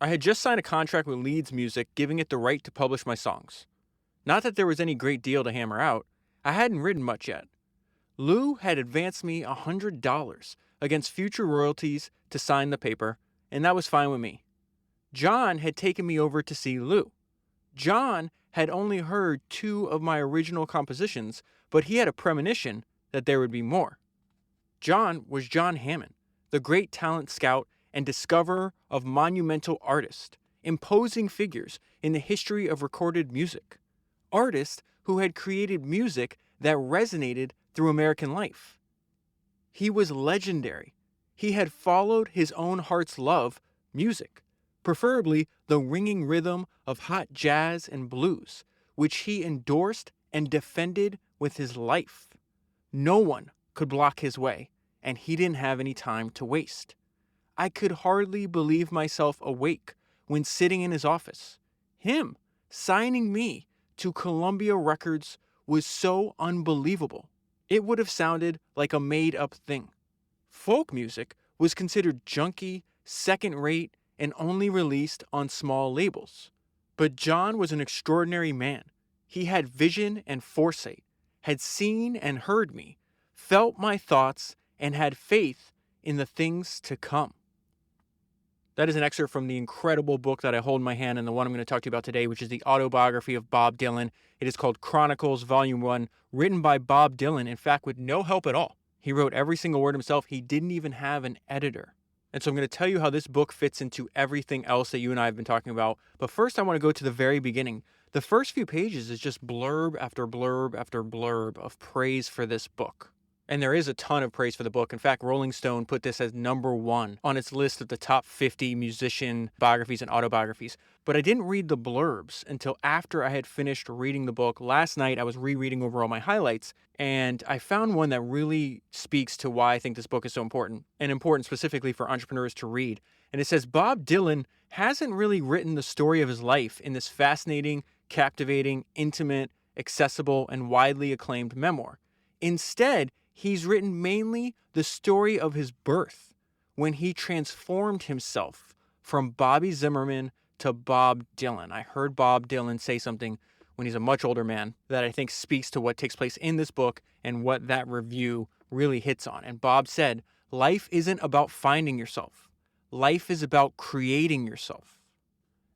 I had just signed a contract with Leeds Music, giving it the right to publish my songs. Not that there was any great deal to hammer out. I hadn't written much yet. Lou had advanced me $100 against future royalties to sign the paper, and that was fine with me. John had taken me over to see Lou. John had only heard 2 of my original compositions, but he had a premonition that there would be more. John was John Hammond, the great talent scout and discoverer of monumental artists, imposing figures in the history of recorded music. Artists who had created music that resonated through American life. He was legendary. He had followed his own heart's love, music, preferably the ringing rhythm of hot jazz and blues, which he endorsed and defended with his life. No one could block his way, and he didn't have any time to waste. I could hardly believe myself awake when sitting in his office. Him signing me to Columbia Records was so unbelievable. It would have sounded like a made-up thing. Folk music was considered junky, second-rate, and only released on small labels. But John was an extraordinary man. He had vision and foresight, had seen and heard me, felt my thoughts, and had faith in the things to come. That is an excerpt from the incredible book that I hold in my hand and the one I'm going to talk to you about today, which is the autobiography of Bob Dylan. It is called Chronicles, Volume 1, written by Bob Dylan, in fact, with no help at all. He wrote every single word himself. He didn't even have an editor. And so I'm going to tell you how this book fits into everything else that you and I have been talking about. But first, I want to go to the very beginning. The first few pages is just blurb after blurb after blurb of praise for this book. And there is a ton of praise for the book. In fact, Rolling Stone put this as number 1 on its list of the top 50 musician biographies and autobiographies. But I didn't read the blurbs until after I had finished reading the book. Last night, I was rereading over all my highlights, and I found one that really speaks to why I think this book is so important, and important specifically for entrepreneurs to read. And it says, Bob Dylan hasn't really written the story of his life in this fascinating, captivating, intimate, accessible, and widely acclaimed memoir. Instead, he's written mainly the story of his birth, when he transformed himself from Bobby Zimmerman to Bob Dylan. I heard Bob Dylan say something when he's a much older man that I think speaks to what takes place in this book and what that review really hits on. And Bob said, life isn't about finding yourself. Life is about creating yourself.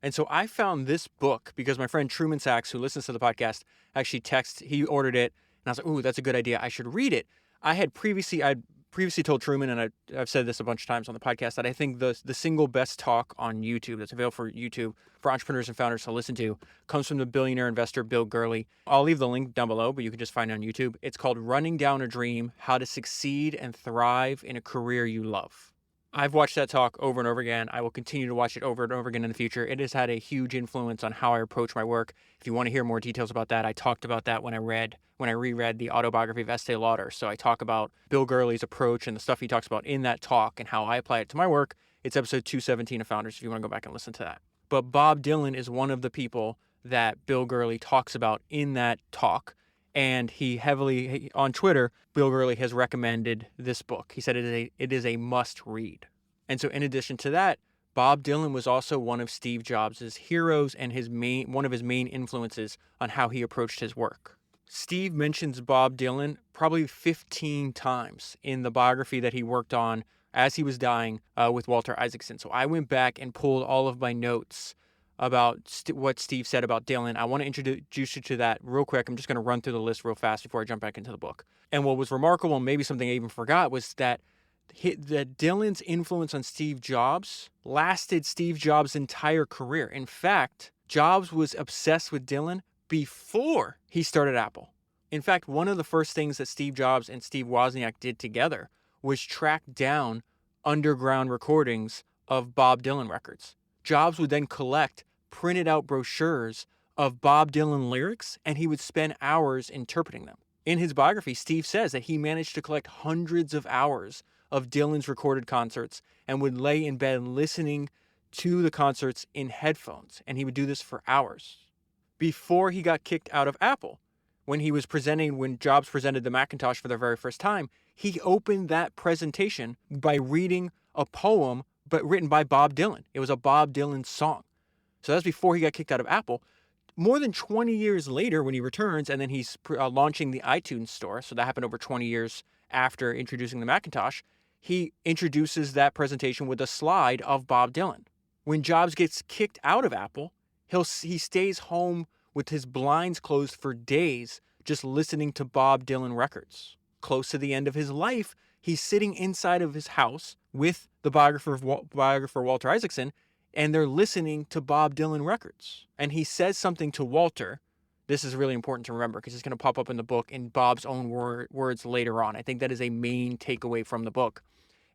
And so I found this book because my friend Truman Sachs, who listens to the podcast, actually he ordered it, and I was like, ooh, that's a good idea. I should read it. I'd previously told Truman, and I've said this a bunch of times on the podcast, that I think the single best talk on YouTube that's available for YouTube for entrepreneurs and founders to listen to comes from the billionaire investor Bill Gurley. I'll leave the link down below, but you can just find it on YouTube. It's called Running Down a Dream: How to Succeed and Thrive in a Career You Love. I've watched that talk over and over again. I will continue to watch it over and over again in the future. It has had a huge influence on how I approach my work. If you want to hear more details about that, I talked about that when I reread the autobiography of Estée Lauder. So I talk about Bill Gurley's approach and the stuff he talks about in that talk and how I apply it to my work. It's episode 217 of Founders if you want to go back and listen to that. But Bob Dylan is one of the people that Bill Gurley talks about in that talk. And on Twitter, Bill Gurley has recommended this book. He said it is a must read. And so in addition to that, Bob Dylan was also one of Steve Jobs' heroes and one of his main influences on how he approached his work. Steve mentions Bob Dylan probably 15 times in the biography that he worked on as he was dying with Walter Isaacson. So I went back and pulled all of my notes about what Steve said about Dylan. I want to introduce you to that real quick. I'm just going to run through the list real fast before I jump back into the book. And what was remarkable, and maybe something I even forgot, was that Dylan's influence on Steve Jobs lasted Steve Jobs' entire career. In fact, Jobs was obsessed with Dylan before he started Apple. In fact, one of the first things that Steve Jobs and Steve Wozniak did together was track down underground recordings of Bob Dylan records. Jobs would then collect printed out brochures of Bob Dylan lyrics, and he would spend hours interpreting them. In his biography, Steve says that he managed to collect hundreds of hours of Dylan's recorded concerts and would lay in bed listening to the concerts in headphones, and he would do this for hours. Before he got kicked out of Apple, when Jobs presented the Macintosh for the very first time, he opened that presentation by reading a poem but written by Bob Dylan. It was a Bob Dylan song. So that's before he got kicked out of Apple. More than 20 years later, when he returns, and then he's launching the iTunes store, so that happened over 20 years after introducing the Macintosh, he introduces that presentation with a slide of Bob Dylan. When Jobs gets kicked out of Apple, he stays home with his blinds closed for days, just listening to Bob Dylan records. Close to the end of his life, he's sitting inside of his house with the biographer Walter Isaacson, and they're listening to Bob Dylan records. And he says something to Walter. This is really important to remember because it's going to pop up in the book in Bob's own words later on. I think that is a main takeaway from the book.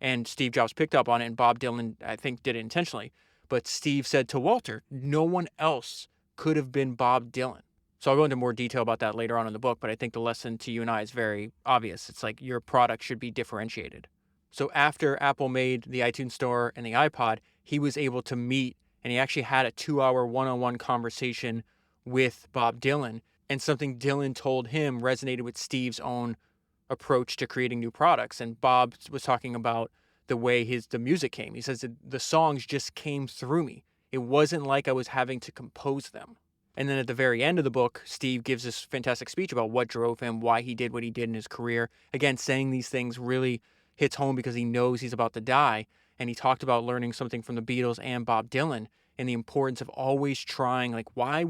And Steve Jobs picked up on it, and Bob Dylan, I think, did it intentionally. But Steve said to Walter, no one else could have been Bob Dylan. So I'll go into more detail about that later on in the book, but I think the lesson to you and I is very obvious. It's like your product should be differentiated. So after Apple made the iTunes Store and the iPod, he was able to meet, and he actually had a 2-hour one-on-one conversation with Bob Dylan, and something Dylan told him resonated with Steve's own approach to creating new products. And Bob was talking about the way the music came. He says that the songs just came through me. It wasn't like I was having to compose them. And then at the very end of the book, Steve gives this fantastic speech about what drove him, why he did what he did in his career. Again, saying these things really hits home because he knows he's about to die. And he talked about learning something from the Beatles and Bob Dylan and the importance of always trying. Like, why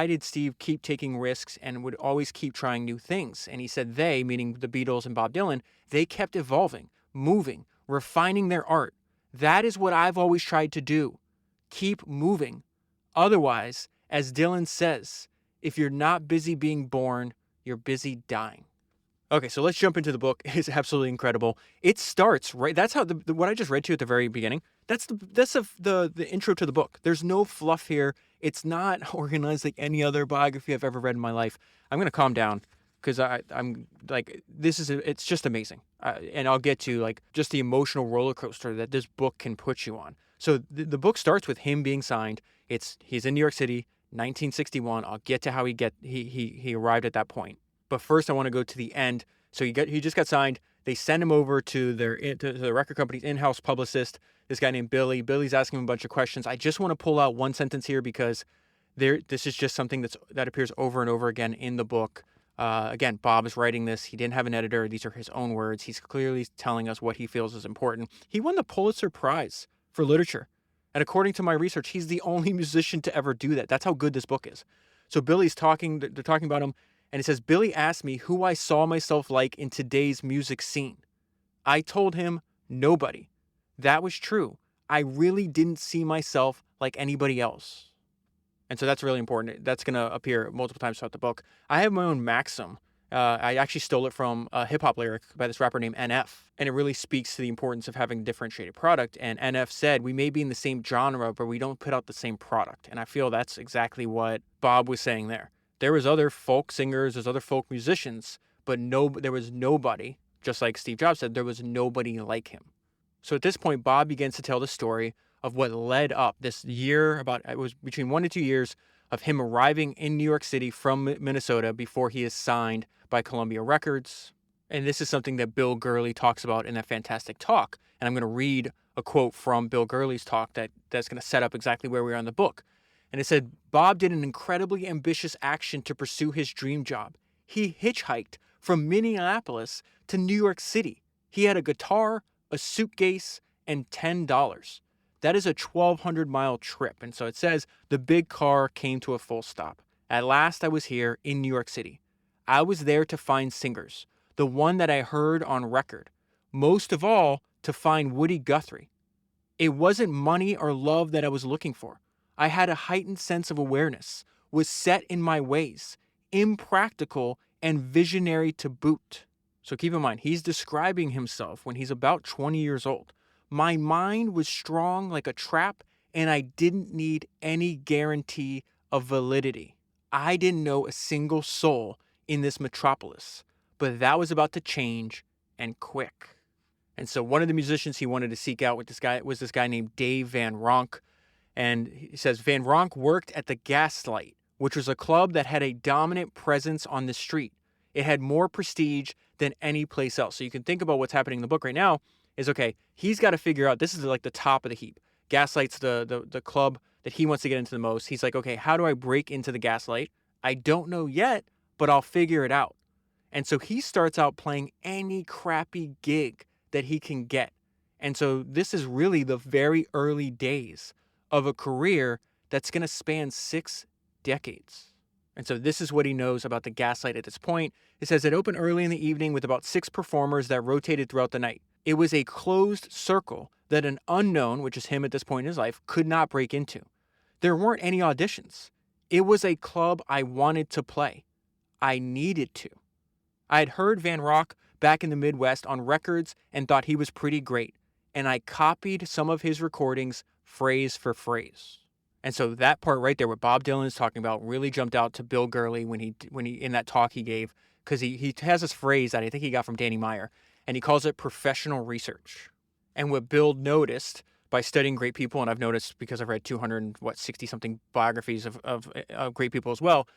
did Steve keep taking risks and would always keep trying new things? And he said they, meaning the Beatles and Bob Dylan, they kept evolving, moving, refining their art. That is what I've always tried to do. Keep moving. Otherwise, as Dylan says, if you're not busy being born, you're busy dying. Okay, so let's jump into the book. It's absolutely incredible. It starts right. That's how what I just read to you at the very beginning. That's the intro to the book. There's no fluff here. It's not organized like any other biography I've ever read in my life. I'm gonna calm down because I'm like it's just amazing. And I'll get to like just the emotional roller coaster that this book can put you on. So the book starts with him being signed. He's in New York City, 1961. I'll get to how he arrived at that point. But first, I want to go to the end. So he just got signed. They send him over to the record company's in-house publicist, this guy named Billy. Billy's asking him a bunch of questions. I just want to pull out one sentence here because this is just something that appears over and over again in the book. Again, Bob is writing this. He didn't have an editor. These are his own words. He's clearly telling us what he feels is important. He won the Pulitzer Prize for literature. And according to my research, he's the only musician to ever do that. That's how good this book is. So Billy's talking. They're talking about him. And it says, Billy asked me who I saw myself like in today's music scene. I told him, nobody. That was true. I really didn't see myself like anybody else. And so that's really important. That's going to appear multiple times throughout the book. I have my own maxim. I actually stole it from a hip-hop lyric by this rapper named NF. And it really speaks to the importance of having a differentiated product. And NF said, we may be in the same genre, but we don't put out the same product. And I feel that's exactly what Bob was saying there. There was other folk singers, there's other folk musicians, but there was nobody, just like Steve Jobs said, there was nobody like him. So at this point, Bob begins to tell the story of what led up this year, it was between 1 to 2 years of him arriving in New York City from Minnesota before he is signed by Columbia Records. And this is something that Bill Gurley talks about in that fantastic talk. And I'm going to read a quote from Bill Gurley's talk that's going to set up exactly where we are in the book. And it said, Bob did an incredibly ambitious action to pursue his dream job. He hitchhiked from Minneapolis to New York City. He had a guitar, a suitcase, and $10. That is a 1,200-mile trip. And so it says, the big car came to a full stop. At last I was here in New York City. I was there to find singers, the one that I heard on record. Most of all, to find Woody Guthrie. It wasn't money or love that I was looking for. I had a heightened sense of awareness, was set in my ways, impractical and visionary to boot. So keep in mind, he's describing himself when he's about 20 years old. My mind was strong like a trap, and I didn't need any guarantee of validity. I didn't know a single soul in this metropolis, but that was about to change, and quick. And so one of the musicians he wanted to seek out was this guy named Dave Van Ronk. And he says, Van Ronk worked at the Gaslight, which was a club that had a dominant presence on the street. It had more prestige than any place else. So you can think about what's happening in the book right now is, okay, he's got to figure out, this is like the top of the heap. Gaslight's the club that he wants to get into the most. He's like, okay, how do I break into the Gaslight? I don't know yet, but I'll figure it out. And so he starts out playing any crappy gig that he can get. And so this is really the very early days of a career that's going to span 6 decades. And so this is what he knows about the Gaslight at this point. It says it opened early in the evening with about 6 performers that rotated throughout the night. It was a closed circle that an unknown, which is him at this point in his life, could not break into. There weren't any auditions. It was a club I wanted to play. I needed to. I had heard Van Rock back in the Midwest on records and thought he was pretty great. And I copied some of his recordings phrase for phrase. And so that part right there, what Bob Dylan is talking about, really jumped out to Bill Gurley when he in that talk he gave, because he has this phrase that I think he got from Danny Meyer, and he calls it professional research. And what Bill noticed by studying great people, and I've noticed because I've read 260 something biographies of great people as well,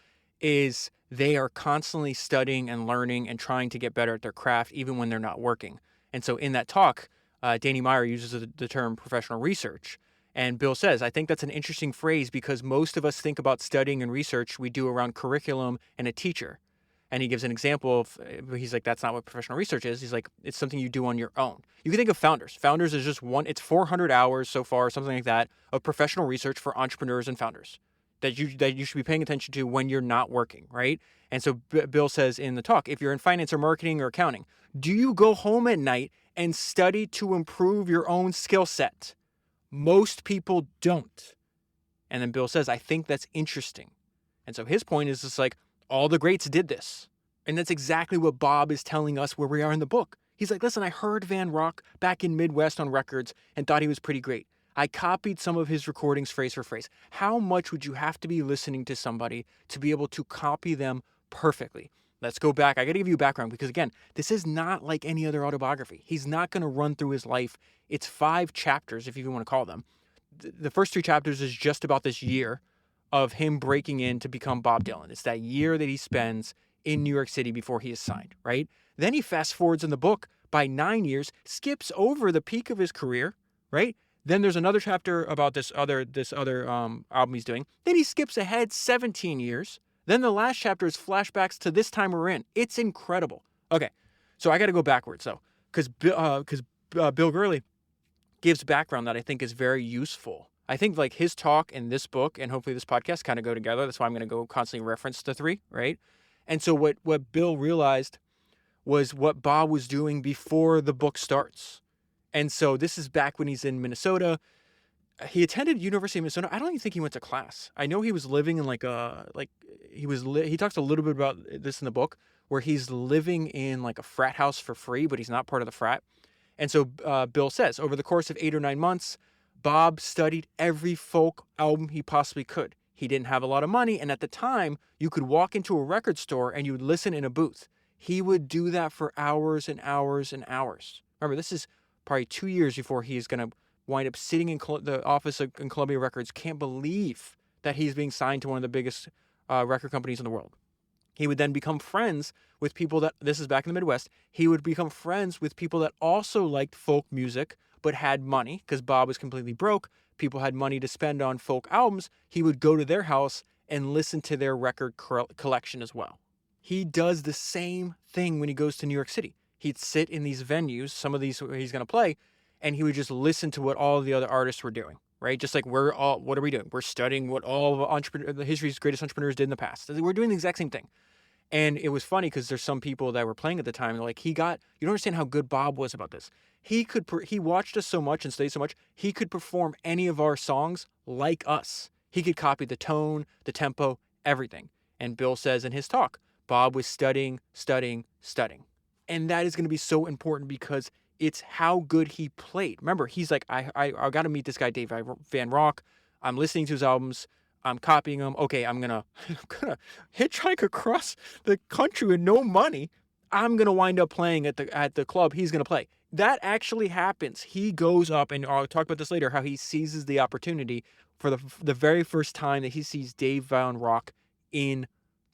is they are constantly studying and learning and trying to get better at their craft even when they're not working. And so in that talk, Danny Meyer uses the term professional research. And Bill says, I think that's an interesting phrase because most of us think about studying and research we do around curriculum and a teacher. And he gives an example of, he's like, that's not what professional research is. He's like, it's something you do on your own. You can think of Founders. Founders is just it's 400 hours so far, something like that, of professional research for entrepreneurs and founders that you should be paying attention to when you're not working, right? And so Bill says in the talk, if you're in finance or marketing or accounting, do you go home at night and study to improve your own skill set? Most people don't. And then Bill says, I think that's interesting. And so his point is just like, all the greats did this. And that's exactly what Bob is telling us where we are in the book. He's like, listen, I heard Van Rock back in Midwest on records and thought he was pretty great. I copied some of his recordings phrase for phrase. How much would you have to be listening to somebody to be able to copy them perfectly? Let's go back. I got to give you background because, again, this is not like any other autobiography. He's not going to run through his life. It's 5 chapters, if you even want to call them. The first 3 chapters is just about this year of him breaking in to become Bob Dylan. It's that year that he spends in New York City before he is signed, right? Then he fast forwards in the book by 9 years, skips over the peak of his career, right? Then there's another chapter about this other album he's doing. Then he skips ahead 17 years. Then the last chapter is flashbacks to this time we're in. It's incredible. Okay, so I got to go backwards though, because Bill Gurley gives background that I think is very useful. I think like his talk and this book and hopefully this podcast kind of go together. That's why I'm going to go constantly reference the 3, right? And so what Bill realized was what Bob was doing before the book starts. And so this is back when he's in Minnesota. He attended University of Minnesota. I don't even think he went to class. I know he was living in he talks a little bit about this in the book where he's living in like a frat house for free, but he's not part of the frat. And so Bill says over the course of 8 or 9 months, Bob studied every folk album he possibly could. He didn't have a lot of money. And at the time you could walk into a record store and you would listen in a booth. He would do that for hours and hours and hours. Remember, this is probably 2 years before he's going to wind up sitting in the office in Columbia Records. Can't believe that he's being signed to one of the biggest record companies in the world. He would then become friends with people that, this is back in the Midwest, he would become friends with people that also liked folk music but had money because Bob was completely broke. People had money to spend on folk albums. He would go to their house and listen to their record collection as well. He does the same thing when he goes to New York City. He'd sit in these venues, some of these he's going to play, and he would just listen to what all the other artists were doing, right? Just like what are we doing? We're studying what all of the history's greatest entrepreneurs did in the past. We're doing the exact same thing. And it was funny because there's some people that were playing at the time, like you don't understand how good Bob was about this. He watched us so much and studied so much, he could perform any of our songs like us. He could copy the tone, the tempo, everything. And Bill says in his talk, Bob was studying. And that is going to be so important because it's how good he played. Remember, he's like, I got to meet this guy, Dave Van Rock. I'm listening to his albums. I'm copying them. Okay, I'm gonna hitchhike across the country with no money. I'm gonna wind up playing at the club he's gonna play. That actually happens. He goes up, and I'll talk about this later, how he seizes the opportunity for the very first time that he sees Dave Van Rock in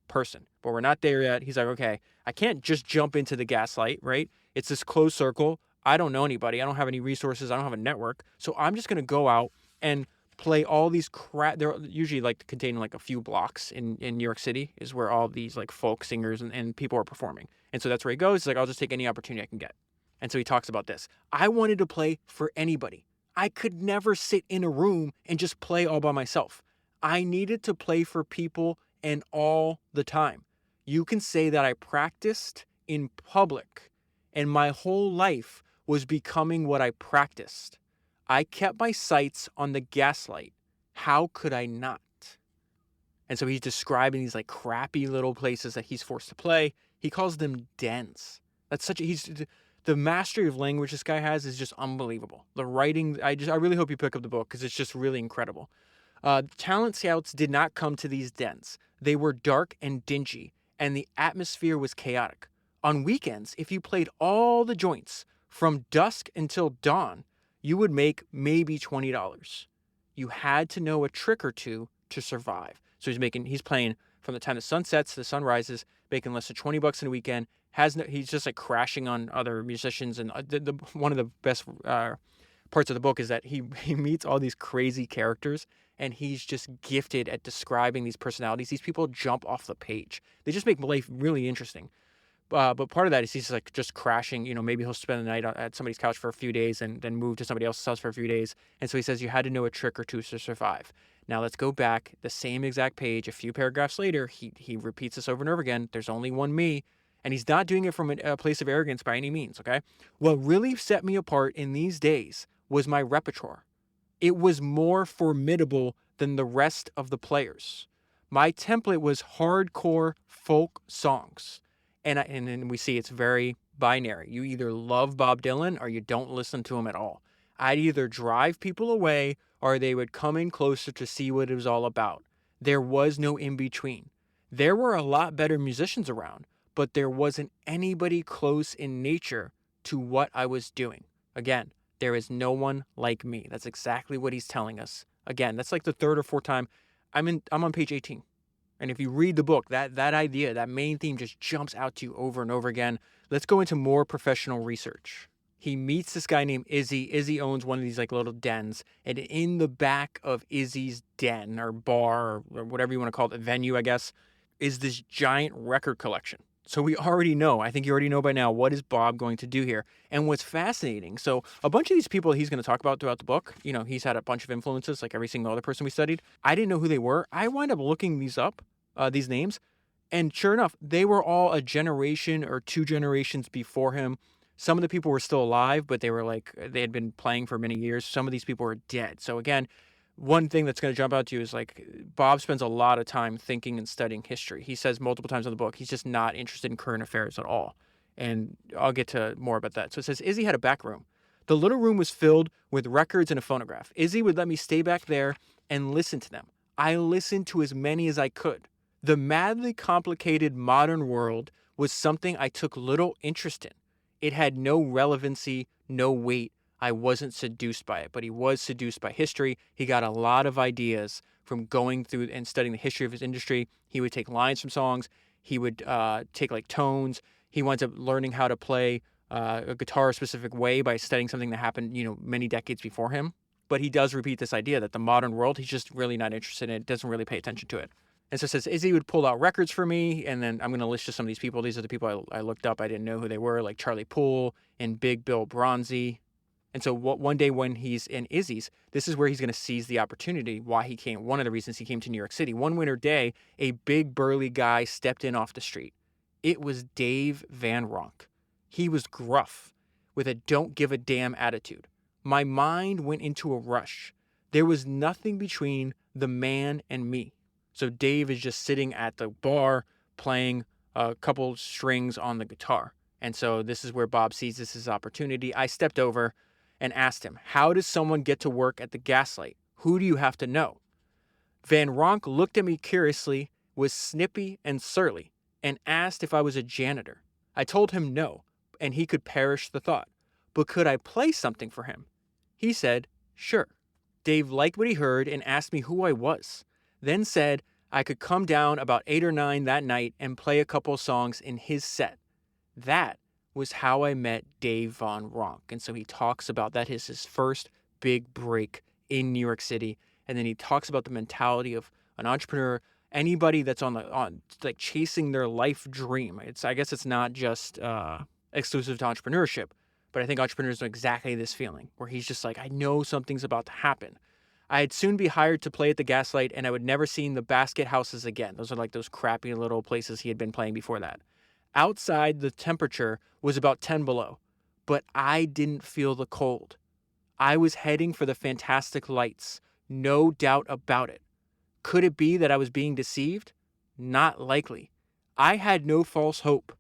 person. But we're not there yet. He's like, okay, I can't just jump into the Gaslight, right? It's this closed circle. I don't know anybody. I don't have any resources. I don't have a network. So I'm just going to go out and play all these they're usually like containing like a few blocks in New York City is where all these like folk singers and people are performing. And so that's where he goes. He's like, I'll just take any opportunity I can get. And so he talks about this. I wanted to play for anybody. I could never sit in a room and just play all by myself. I needed to play for people and all the time. You can say that I practiced in public, and my whole life was becoming what I practiced. I kept my sights on the gaslight. How could I not? And so he's describing these like crappy little places that he's forced to play. He calls them dens. The mastery of language this guy has is just unbelievable. The writing, I really hope you pick up the book because it's just really incredible. Talent scouts did not come to these dens. They were dark and dingy, and the atmosphere was chaotic. On weekends, if you played all the joints from dusk until dawn, you would make maybe $20. You had to know a trick or two to survive. So he's playing from the time the sun sets to the sun rises, making less than $20 in a weekend. He's just like crashing on other musicians. And one of the best parts of the book is that he meets all these crazy characters, and he's just gifted at describing these personalities. These people jump off the page. They just make life really interesting. But part of that is he's like just crashing. Maybe he'll spend the night at somebody's couch for a few days and then move to somebody else's house for a few days. And so he says you had to know a trick or two to survive. Now let's go back the same exact page. A few paragraphs later, he repeats this over and over again. There's only one me. And he's not doing it from a place of arrogance by any means, okay? What really set me apart in these days was my repertoire. It was more formidable than the rest of the players. My template was hardcore folk songs. And then we see it's very binary. You either love Bob Dylan or you don't listen to him at all. I'd either drive people away or they would come in closer to see what it was all about. There was no in between. There were a lot better musicians around, but there wasn't anybody close in nature to what I was doing. Again, there is no one like me. That's exactly what he's telling us. Again, that's like the third or fourth time. I'm on page 18. And if you read the book, that idea, that main theme just jumps out to you over and over again. Let's go into more professional research. He meets this guy named Izzy. Izzy owns one of these like little dens. And in the back of Izzy's den or bar or whatever you want to call it, venue, I guess, is this giant record collection. So we already know, I think you already know by now, what is Bob going to do here? And what's fascinating, so a bunch of these people he's going to talk about throughout the book, he's had a bunch of influences like every single other person we studied. I didn't know who they were. I wind up looking these up, these names, and sure enough, they were all a generation or two generations before him. Some of the people were still alive, but they had been playing for many years. Some of these people were dead. So again, one thing that's going to jump out to you is like Bob spends a lot of time thinking and studying history. He says multiple times in the book, he's just not interested in current affairs at all. And I'll get to more about that. So it says, Izzy had a back room. The little room was filled with records and a phonograph. Izzy would let me stay back there and listen to them. I listened to as many as I could. The madly complicated modern world was something I took little interest in. It had no relevancy, no weight. I wasn't seduced by it, but he was seduced by history. He got a lot of ideas from going through and studying the history of his industry. He would take lines from songs. He would take like tones. He winds up learning how to play a guitar a specific way by studying something that happened, many decades before him. But he does repeat this idea that the modern world, he's just really not interested in it, doesn't really pay attention to it. And so it says, Izzy would pull out records for me, and then I'm going to list just some of these people. These are the people I looked up. I didn't know who they were, like Charlie Poole and Big Bill Bronzy. And so one day when he's in Izzy's, this is where he's going to seize the opportunity, why he came. One of the reasons he came to New York City. One winter day, a big burly guy stepped in off the street. It was Dave Van Ronk. He was gruff, with a don't give a damn attitude. My mind went into a rush. There was nothing between the man and me. So Dave is just sitting at the bar playing a couple strings on the guitar. And so this is where Bob sees this as opportunity. I stepped over and asked him, how does someone get to work at the Gaslight? Who do you have to know? Van Ronk looked at me curiously, was snippy and surly, and asked if I was a janitor. I told him no, and he could perish the thought. But could I play something for him? He said, sure. Dave liked what he heard and asked me who I was, then said I could come down about 8 or 9 that night and play a couple songs in his set. That was How I Met Dave Von Ronk. And so he talks about that is his first big break in New York City. And then he talks about the mentality of an entrepreneur, anybody that's on like chasing their life dream. I guess it's not just exclusive to entrepreneurship, but I think entrepreneurs know exactly this feeling where he's just like, I know something's about to happen. I'd soon be hired to play at the Gaslight, and I would never see the Basket Houses again. Those are like those crappy little places he had been playing before that. Outside, the temperature was about 10 below, but I didn't feel the cold. I was heading for the fantastic lights, no doubt about it. Could it be that I was being deceived? Not likely. I had no false hope.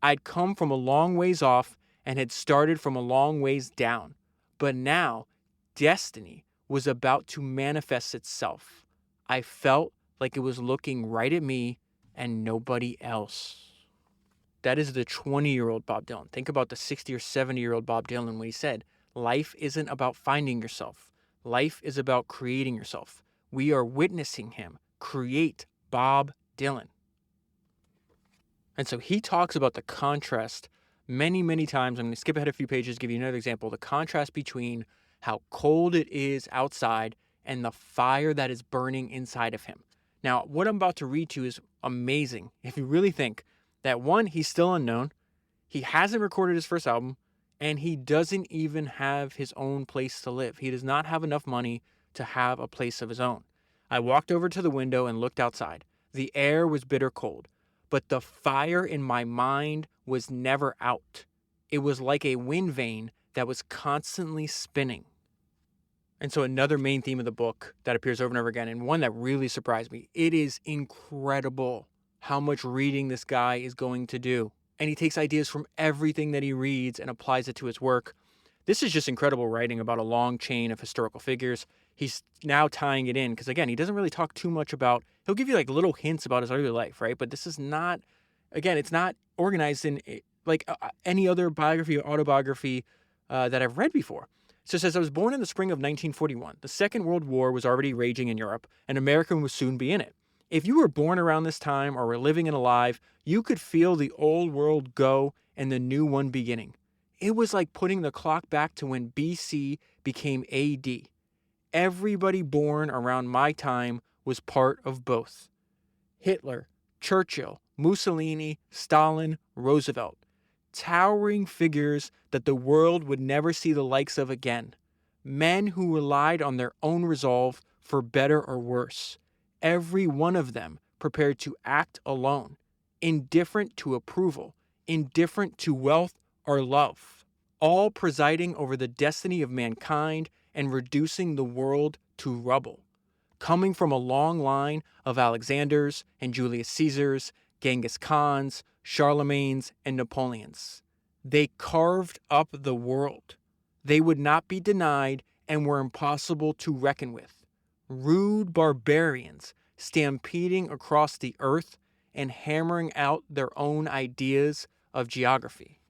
I'd come from a long ways off and had started from a long ways down. But now, destiny was about to manifest itself. I felt like it was looking right at me and nobody else. That is the 20-year-old Bob Dylan. Think about the 60 or 70-year-old Bob Dylan when he said, life isn't about finding yourself. Life is about creating yourself. We are witnessing him create Bob Dylan. And so he talks about the contrast many, many times. I'm going to skip ahead a few pages, give you another example. The contrast between how cold it is outside and the fire that is burning inside of him. Now, what I'm about to read to you is amazing. If you really think that, one, he's still unknown, he hasn't recorded his first album, and he doesn't even have his own place to live. He does not have enough money to have a place of his own. I walked over to the window and looked outside. The air was bitter cold, but the fire in my mind was never out. It was like a wind vane that was constantly spinning. And so another main theme of the book that appears over and over again, and one that really surprised me, it is incredible how much reading this guy is going to do. And he takes ideas from everything that he reads and applies it to his work. This is just incredible writing about a long chain of historical figures. He's now tying it in because, again, he doesn't really talk too much about, he'll give you like little hints about his early life, right? But this is not, again, it's not organized in like any other biography or autobiography that I've read before. So it says, I was born in the spring of 1941. The Second World War was already raging in Europe, and America would soon be in it. If you were born around this time or were living and alive, you could feel the old world go and the new one beginning. It was like putting the clock back to when BC became AD. Everybody born around my time was part of both. Hitler, Churchill, Mussolini, Stalin, Roosevelt. Towering figures that the world would never see the likes of again. Men who relied on their own resolve for better or worse. Every one of them prepared to act alone, indifferent to approval, indifferent to wealth or love, all presiding over the destiny of mankind and reducing the world to rubble. Coming from a long line of Alexanders and Julius Caesars, Genghis Khans, Charlemagnes, and Napoleons. They carved up the world. They would not be denied and were impossible to reckon with. Rude barbarians stampeding across the earth and hammering out their own ideas of geography.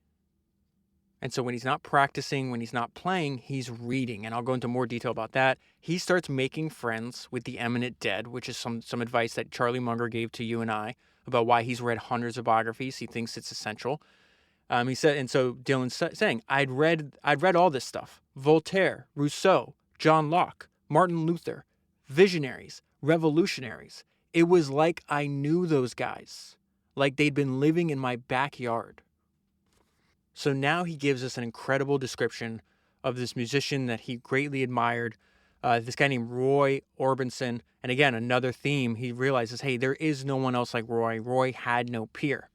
And so when he's not practicing, when he's not playing, he's reading. And I'll go into more detail about that. He starts making friends with the eminent dead, which is some advice that Charlie Munger gave to you and I about why he's read hundreds of biographies. He thinks it's essential. He said, and so Dylan's saying, I'd read all this stuff. Voltaire, Rousseau, John Locke, Martin Luther, visionaries, revolutionaries. It was like I knew those guys, like they'd been living in my backyard. So now he gives us an incredible description of this musician that he greatly admired, this guy named Roy Orbison. And again, another theme, he realizes, hey, there is no one else like Roy. Roy had no peer.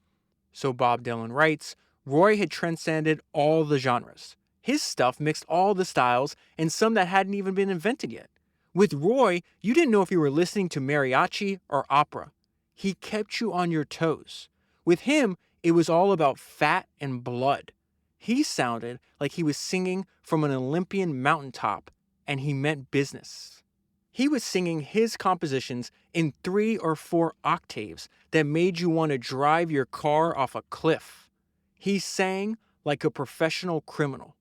So Bob Dylan writes, Roy had transcended all the genres. His stuff mixed all the styles and some that hadn't even been invented yet. With Roy, you didn't know if you were listening to mariachi or opera. He kept you on your toes. With him, it was all about fat and blood. He sounded like he was singing from an Olympian mountaintop, and he meant business. He was singing his compositions in 3 or 4 octaves that made you want to drive your car off a cliff. He sang like a professional criminal.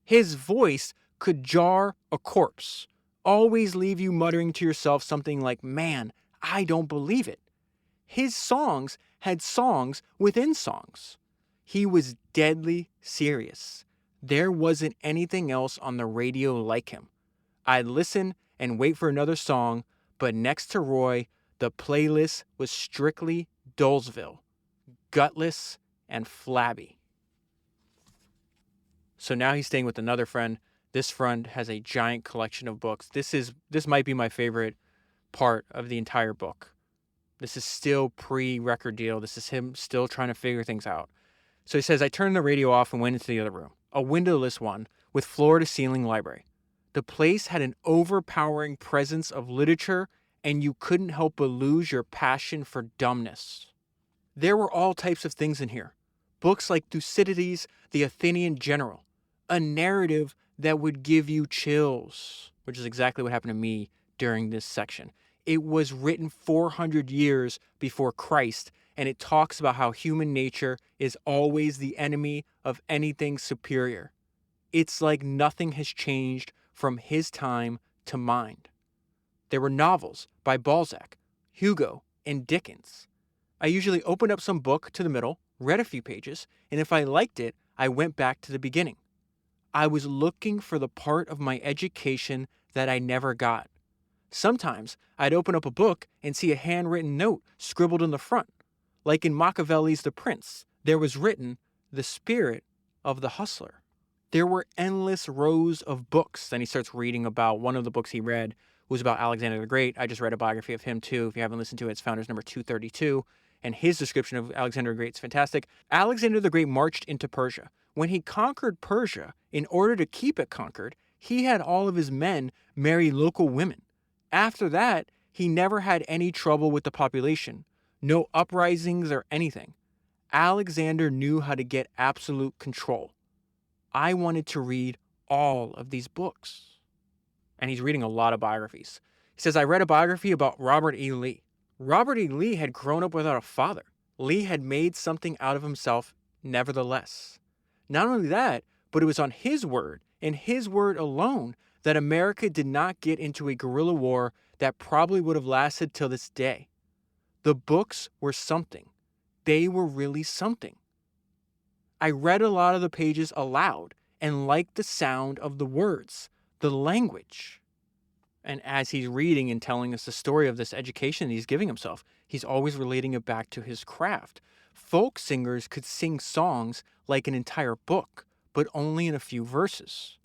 His voice could jar a corpse, always leave you muttering to yourself something like, man, I don't believe it. His songs had songs within songs. He was deadly serious. There wasn't anything else on the radio like him. I'd listen and wait for another song, but next to Roy, the playlist was strictly Dolesville, gutless and flabby. So now he's staying with another friend. This friend has a giant collection of books. This might be my favorite part of the entire book. This is still pre-record deal. This is him still trying to figure things out. So he says, I turned the radio off and went into the other room, a windowless one with floor-to-ceiling library. The place had an overpowering presence of literature, and you couldn't help but lose your passion for dumbness. There were all types of things in here. Books like Thucydides, the Athenian general, a narrative that would give you chills, which is exactly what happened to me during this section. It was written 400 years before Christ, and it talks about how human nature is always the enemy of anything superior. It's like nothing has changed from his time to mine. There were novels by Balzac, Hugo, and Dickens. I usually opened up some book to the middle, read a few pages, and if I liked it, I went back to the beginning. I was looking for the part of my education that I never got. Sometimes I'd open up a book and see a handwritten note scribbled in the front. Like in Machiavelli's The Prince, there was written, "The spirit of the hustler." There were endless rows of books. Then he starts reading about one of the books he read was about Alexander the Great. I just read a biography of him too. If you haven't listened to it, it's Founders number 232. And his description of Alexander the Great is fantastic. Alexander the Great marched into Persia. When he conquered Persia, in order to keep it conquered, he had all of his men marry local women. After that, he never had any trouble with the population. No uprisings or anything. Alexander knew how to get absolute control. I wanted to read all of these books. And he's reading a lot of biographies. He says, I read a biography about Robert E. Lee. Robert E. Lee had grown up without a father. Lee had made something out of himself nevertheless. Not only that, but it was on his word, and his word alone, that America did not get into a guerrilla war that probably would have lasted till this day. The books were something. They were really something. I read a lot of the pages aloud and liked the sound of the words, the language. And as he's reading and telling us the story of this education he's giving himself, he's always relating it back to his craft. Folk singers could sing songs like an entire book, but only in a few verses.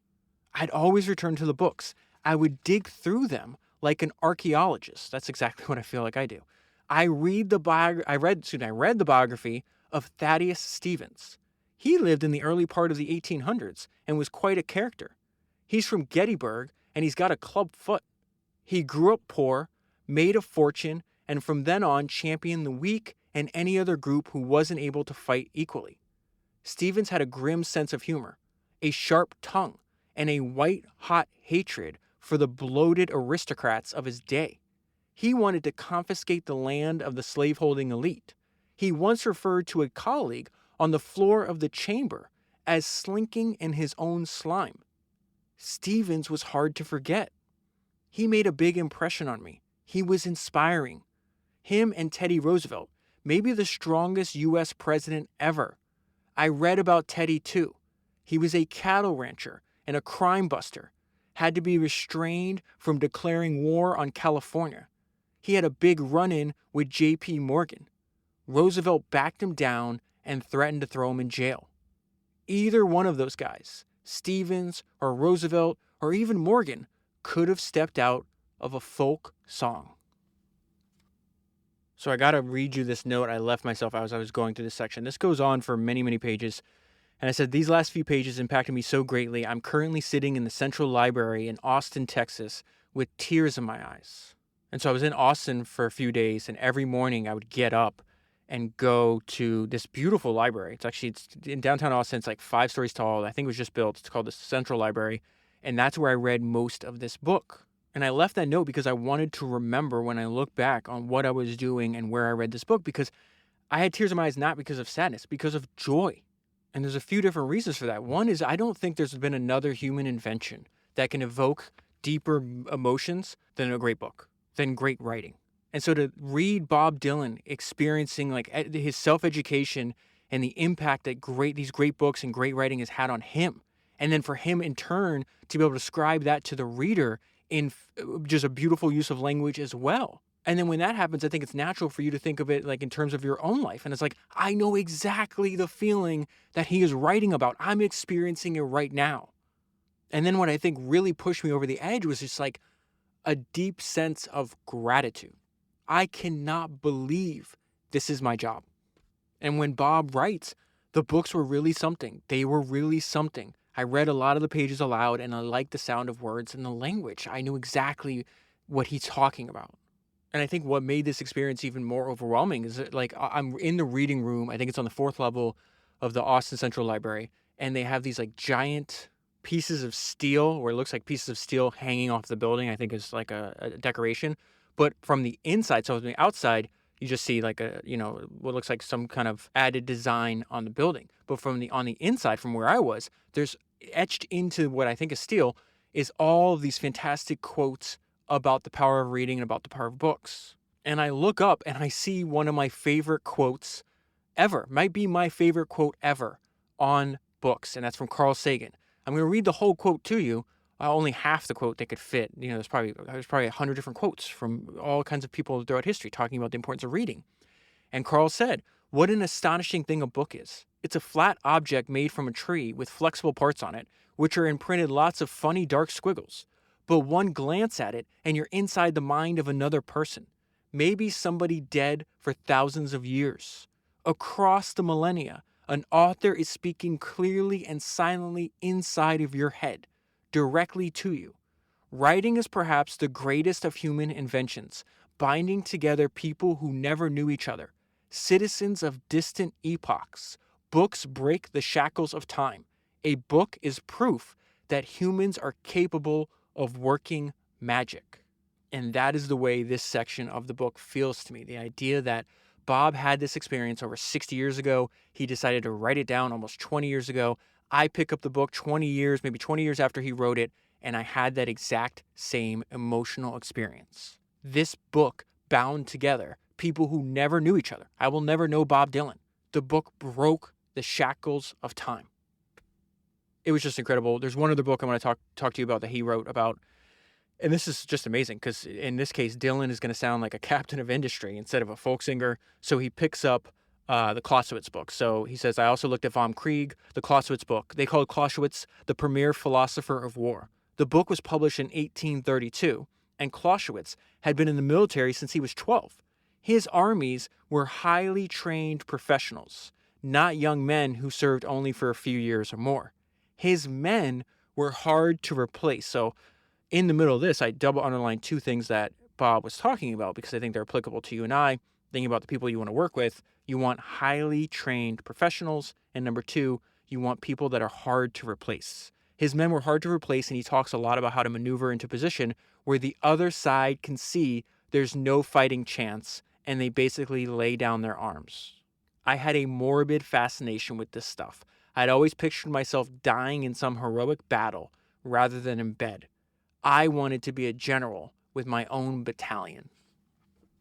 I'd always return to the books. I would dig through them like an archaeologist. That's exactly what I feel like I do. I read the biography of Thaddeus Stevens. He lived in the early part of the 1800s and was quite a character. He's from Gettysburg and he's got a club foot. He grew up poor, made a fortune, and from then on championed the weak and any other group who wasn't able to fight equally. Stevens had a grim sense of humor, a sharp tongue, and a white-hot hatred for the bloated aristocrats of his day. He wanted to confiscate the land of the slaveholding elite. He once referred to a colleague on the floor of the chamber as slinking in his own slime. Stevens was hard to forget. He made a big impression on me. He was inspiring. Him and Teddy Roosevelt, maybe the strongest U.S. president ever. I read about Teddy too. He was a cattle rancher and a crime buster, had to be restrained from declaring war on California. He had a big run-in with J.P. Morgan. Roosevelt backed him down and threatened to throw him in jail. Either one of those guys, Stevens or Roosevelt or even Morgan, could have stepped out of a folk song. So I got to read you this note I left myself as I was going through this section. This goes on for many, many pages. And I said, these last few pages impacted me so greatly. I'm currently sitting in the Central Library in Austin, Texas, with tears in my eyes. And so I was in Austin for a few days, and every morning I would get up and go to this beautiful library. It's in downtown Austin. It's like 5 stories tall. I think it was just built. It's called the Central Library. And that's where I read most of this book. And I left that note because I wanted to remember when I look back on what I was doing and where I read this book, because I had tears in my eyes, not because of sadness, because of joy. And there's a few different reasons for that. One is I don't think there's been another human invention that can evoke deeper emotions than a great book, than great writing. And so to read Bob Dylan experiencing like his self-education and the impact that these great books and great writing has had on him. And then for him in turn to be able to describe that to the reader in just a beautiful use of language as well. And then when that happens, I think it's natural for you to think of it like in terms of your own life. And it's like, I know exactly the feeling that he is writing about. I'm experiencing it right now. And then what I think really pushed me over the edge was just like a deep sense of gratitude. I cannot believe this is my job. And when Bob writes, the books were really something. They were really something. I read a lot of the pages aloud and I liked the sound of words and the language. I knew exactly what he's talking about. And I think what made this experience even more overwhelming is that, like, I'm in the reading room. I think it's on the 4th level of the Austin Central Library. And they have these like giant pieces of steel, where it looks like pieces of steel hanging off the building. I think is like a decoration. But from the inside, so from the outside, you just see like what looks like some kind of added design on the building. But on the inside, from where I was, there's etched into what I think is steel is all of these fantastic quotes about the power of reading and about the power of books. And I look up and I see one of my favorite quotes ever, might be my favorite quote ever on books. And that's from Carl Sagan. I'm going to read the whole quote to you. Only half the quote they could fit. There's probably 100 different quotes from all kinds of people throughout history talking about the importance of reading. And Carl said, "What an astonishing thing a book is. It's a flat object made from a tree with flexible parts on it, which are imprinted lots of funny dark squiggles. But one glance at it and you're inside the mind of another person, maybe somebody dead for thousands of years. Across the millennia, an author is speaking clearly and silently inside of your head, directly to you. Writing is perhaps the greatest of human inventions, binding together people who never knew each other, citizens of distant epochs. Books break the shackles of time. A book is proof that humans are capable of working magic." And that is the way this section of the book feels to me. The idea that Bob had this experience over 60 years ago. He decided to write it down almost 20 years ago. I pick up the book 20 years, maybe 20 years after he wrote it, and I had that exact same emotional experience. This book bound together people who never knew each other. I will never know Bob Dylan. The book broke the shackles of time. It was just incredible. There's one other book I want to talk to you about that he wrote about, and this is just amazing because in this case, Dylan is going to sound like a captain of industry instead of a folk singer. So he picks up the Clausewitz book. So he says, "I also looked at von Krieg, the Clausewitz book. They called Clausewitz the premier philosopher of war. The book was published in 1832, and Clausewitz had been in the military since he was 12. His armies were highly trained professionals, not young men who served only for a few years or more. His men were hard to replace." So in the middle of this, I double underline two things that Bob was talking about because I think they're applicable to you and I. Thinking about the people you want to work with, you want highly trained professionals. And number two, you want people that are hard to replace. His men were hard to replace, and he talks a lot about how to maneuver into position where the other side can see there's no fighting chance, and they basically lay down their arms. I had a morbid fascination with this stuff. I'd always pictured myself dying in some heroic battle rather than in bed. I wanted to be a general with my own battalion.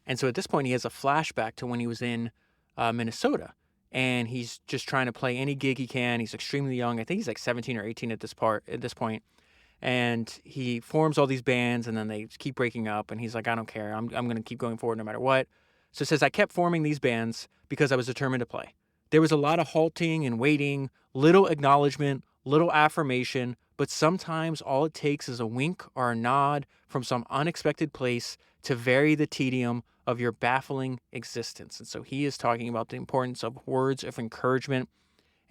And so at this point, he has a flashback to when he was in Minnesota, and he's just trying to play any gig he can. He's extremely young. I think he's like 17 or 18 at this point. And he forms all these bands, and then they keep breaking up. And he's like, "I don't care. I'm going to keep going forward no matter what." So it says, "I kept forming these bands because I was determined to play. There was a lot of halting and waiting, little acknowledgement, little affirmation, but sometimes all it takes is a wink or a nod from some unexpected place to vary the tedium of your baffling existence." And so he is talking about the importance of words of encouragement.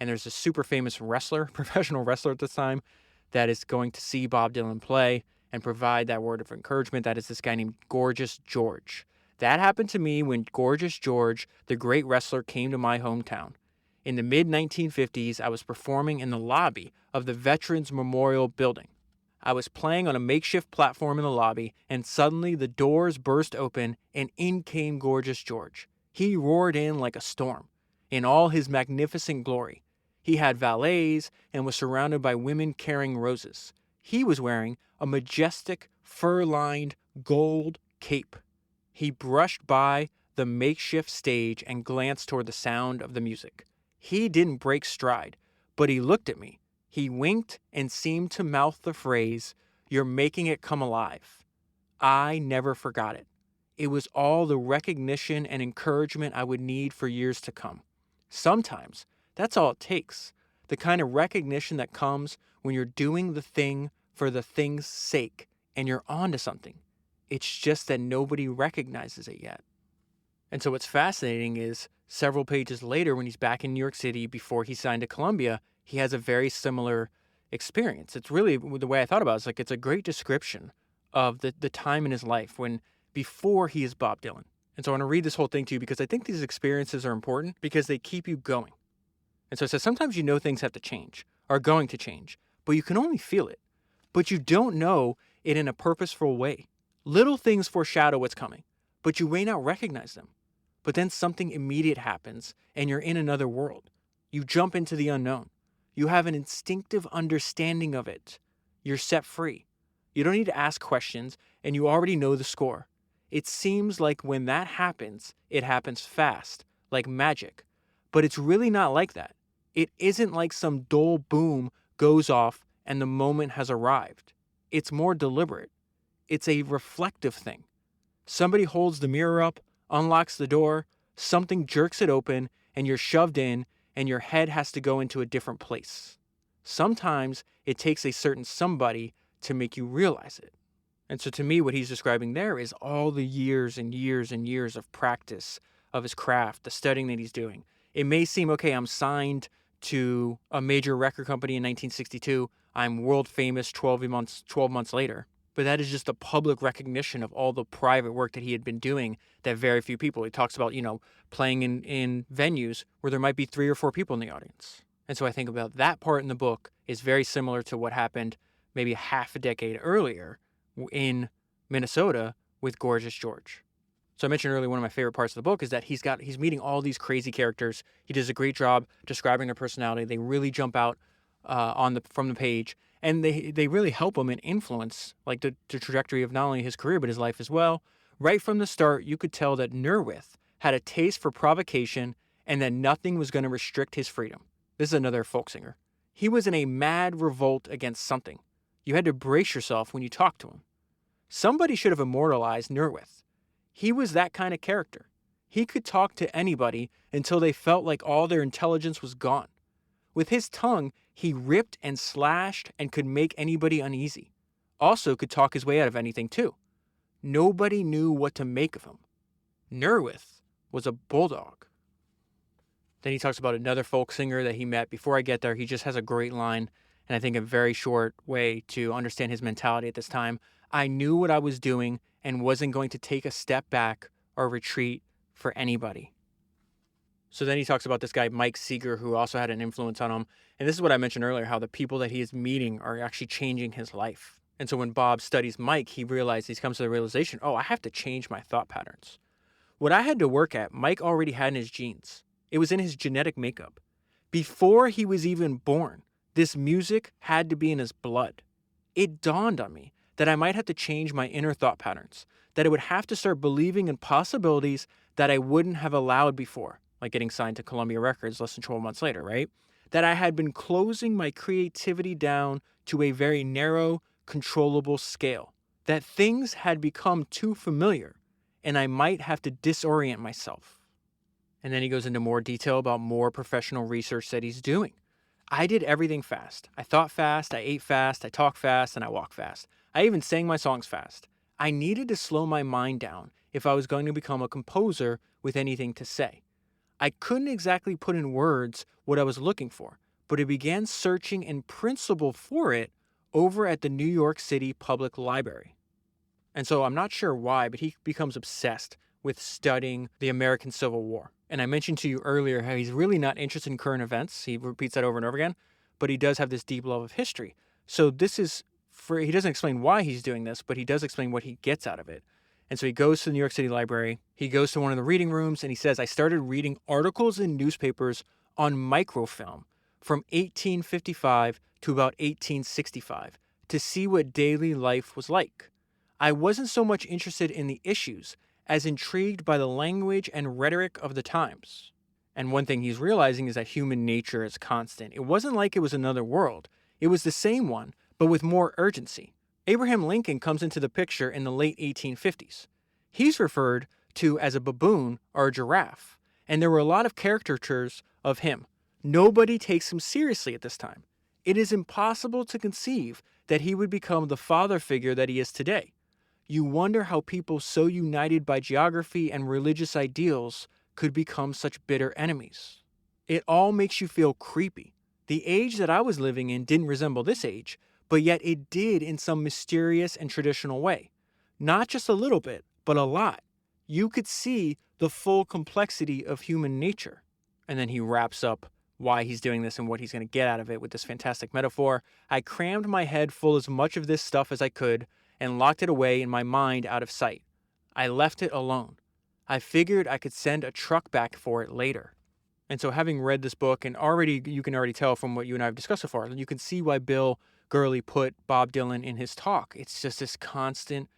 And there's a super famous wrestler, professional wrestler at this time, that is going to see Bob Dylan play and provide that word of encouragement. That is this guy named Gorgeous George. That happened to me when Gorgeous George, the great wrestler, came to my hometown. In the mid-1950s, I was performing in the lobby of the Veterans Memorial Building. I was playing on a makeshift platform in the lobby, and suddenly the doors burst open, and in came Gorgeous George. He roared in like a storm, in all his magnificent glory. He had valets and was surrounded by women carrying roses. He was wearing a majestic, fur-lined gold cape. He brushed by the makeshift stage and glanced toward the sound of the music. He didn't break stride, but he looked at me. He winked and seemed to mouth the phrase, "You're making it come alive." I never forgot it. It was all the recognition and encouragement I would need for years to come. Sometimes that's all it takes. The kind of recognition that comes when you're doing the thing for the thing's sake and you're onto something. It's just that nobody recognizes it yet. And so what's fascinating is several pages later, when he's back in New York City before he signed to Columbia, he has a very similar experience. It's really the way I thought about it. It's like it's a great description of the time in his life when before he is Bob Dylan. And so I want to read this whole thing to you because I think these experiences are important because they keep you going. And so it says, sometimes you know things have to change, are going to change, but you can only feel it. But you don't know it in a purposeful way. Little things foreshadow what's coming, but you may not recognize them. But then something immediate happens and you're in another world. You jump into the unknown. You have an instinctive understanding of it. You're set free. You don't need to ask questions and you already know the score. It seems like when that happens, it happens fast, like magic. But it's really not like that. It isn't like some dull boom goes off and the moment has arrived. It's more deliberate. It's a reflective thing. Somebody holds the mirror up, unlocks the door, something jerks it open, and you're shoved in, and your head has to go into a different place. Sometimes it takes a certain somebody to make you realize it. And so to me, what he's describing there is all the years and years and years of practice of his craft, the studying that he's doing. It may seem, okay, I'm signed to a major record company in 1962. I'm world famous 12 months later. But that is just the public recognition of all the private work that he had been doing that very few people. He talks about, playing in venues where there might be 3 or 4 people in the audience. And so I think about that part in the book is very similar to what happened maybe half a decade earlier in Minnesota with Gorgeous George. So I mentioned earlier, one of my favorite parts of the book is that he's meeting all these crazy characters. He does a great job describing their personality. They really jump out from the page. And they really help him and influence like the trajectory of not only his career, but his life as well. Right from the start, you could tell that Nerwith had a taste for provocation and that nothing was going to restrict his freedom. This is another folk singer. He was in a mad revolt against something. You had to brace yourself when you talked to him. Somebody should have immortalized Nerwith. He was that kind of character. He could talk to anybody until they felt like all their intelligence was gone. With his tongue, he ripped and slashed and could make anybody uneasy. Also could talk his way out of anything too. Nobody knew what to make of him. Nerwith was a bulldog. Then he talks about another folk singer that he met. Before I get there, he just has a great line, and I think a very short way to understand his mentality at this time. I knew what I was doing and wasn't going to take a step back or retreat for anybody. So then he talks about this guy, Mike Seeger, who also had an influence on him. And this is what I mentioned earlier, how the people that he is meeting are actually changing his life. And so when Bob studies Mike, he comes to the realization, I have to change my thought patterns. What I had to work at, Mike already had in his genes. It was in his genetic makeup. Before he was even born, this music had to be in his blood. It dawned on me that I might have to change my inner thought patterns, that I would have to start believing in possibilities that I wouldn't have allowed before. Like getting signed to Columbia Records less than 12 months later, right? That I had been closing my creativity down to a very narrow, controllable scale. That things had become too familiar, and I might have to disorient myself. And then he goes into more detail about more professional research that he's doing. I did everything fast. I thought fast, I ate fast, I talked fast, and I walked fast. I even sang my songs fast. I needed to slow my mind down if I was going to become a composer with anything to say. I couldn't exactly put in words what I was looking for, but I began searching in principle for it over at the New York City Public Library. And so I'm not sure why, but he becomes obsessed with studying the American Civil War. And I mentioned to you earlier how he's really not interested in current events. He repeats that over and over again, but he does have this deep love of history. So he doesn't explain why he's doing this, but he does explain what he gets out of it. And so he goes to the New York City Library, he goes to one of the reading rooms, and he says, I started reading articles in newspapers on microfilm from 1855 to about 1865 to see what daily life was like. I wasn't so much interested in the issues as intrigued by the language and rhetoric of the times. And one thing he's realizing is that human nature is constant. It wasn't like it was another world. It was the same one, but with more urgency. Abraham Lincoln comes into the picture in the late 1850s. He's referred to as a baboon or a giraffe, and there were a lot of caricatures of him. Nobody takes him seriously at this time. It is impossible to conceive that he would become the father figure that he is today. You wonder how people so united by geography and religious ideals could become such bitter enemies. It all makes you feel creepy. The age that I was living in didn't resemble this age, but yet it did in some mysterious and traditional way. Not just a little bit, but a lot. You could see the full complexity of human nature. And then he wraps up why he's doing this and what he's going to get out of it with this fantastic metaphor. I crammed my head full as much of this stuff as I could and locked it away in my mind out of sight. I left it alone. I figured I could send a truck back for it later. And so having read this book, and you can already tell from what you and I have discussed so far, you can see why Bill Gurley put Bob Dylan in his talk. It's just this constant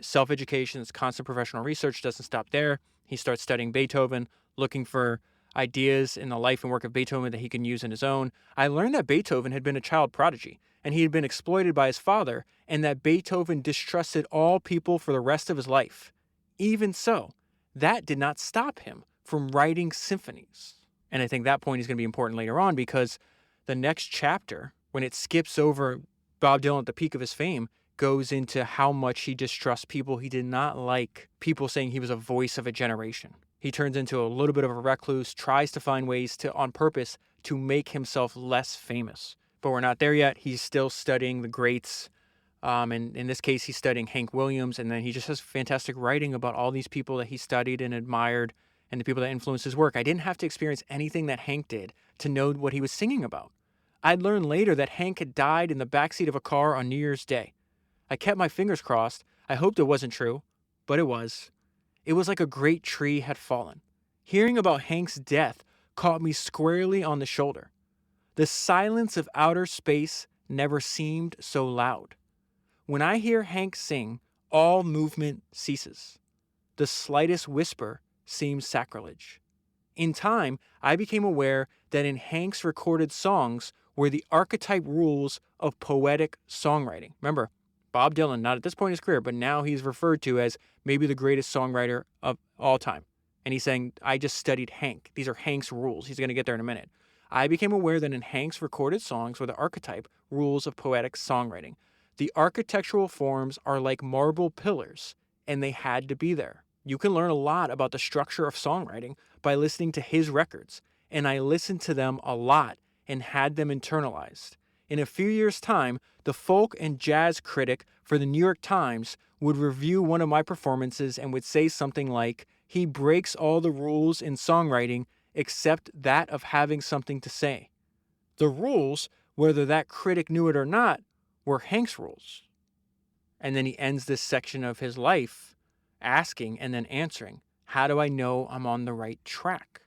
self-education, this constant professional research, doesn't stop there. He starts studying Beethoven, looking for ideas in the life and work of Beethoven that he can use in his own. I learned that Beethoven had been a child prodigy, and he had been exploited by his father, and that Beethoven distrusted all people for the rest of his life. Even so, that did not stop him from writing symphonies. And I think that point is going to be important later on, because the next chapter, when it skips over Bob Dylan at the peak of his fame, goes into how much he distrusts people. He did not like people saying he was a voice of a generation. He turns into a little bit of a recluse, tries to find ways to, on purpose, to make himself less famous. But we're not there yet. He's still studying the greats. And in this case, he's studying Hank Williams. And then he just has fantastic writing about all these people that he studied and admired and the people that influenced his work. I didn't have to experience anything that Hank did to know what he was singing about. I'd learned later that Hank had died in the backseat of a car on New Year's Day. I kept my fingers crossed. I hoped it wasn't true, but it was. It was like a great tree had fallen. Hearing about Hank's death caught me squarely on the shoulder. The silence of outer space never seemed so loud. When I hear Hank sing, all movement ceases. The slightest whisper seems sacrilege. In time, I became aware that in Hank's recorded songs were the archetype rules of poetic songwriting. Remember, Bob Dylan, not at this point in his career, but now he's referred to as maybe the greatest songwriter of all time. And he's saying, I just studied Hank. These are Hank's rules. He's going to get there in a minute. I became aware that in Hank's recorded songs were the archetype rules of poetic songwriting. The architectural forms are like marble pillars, and they had to be there. You can learn a lot about the structure of songwriting by listening to his records, and I listened to them a lot and had them internalized. In a few years' time, the folk and jazz critic for the New York Times would review one of my performances and would say something like, he breaks all the rules in songwriting except that of having something to say. The rules, whether that critic knew it or not, were Hank's rules. And then he ends this section of his life asking and then answering, how do I know I'm on the right track?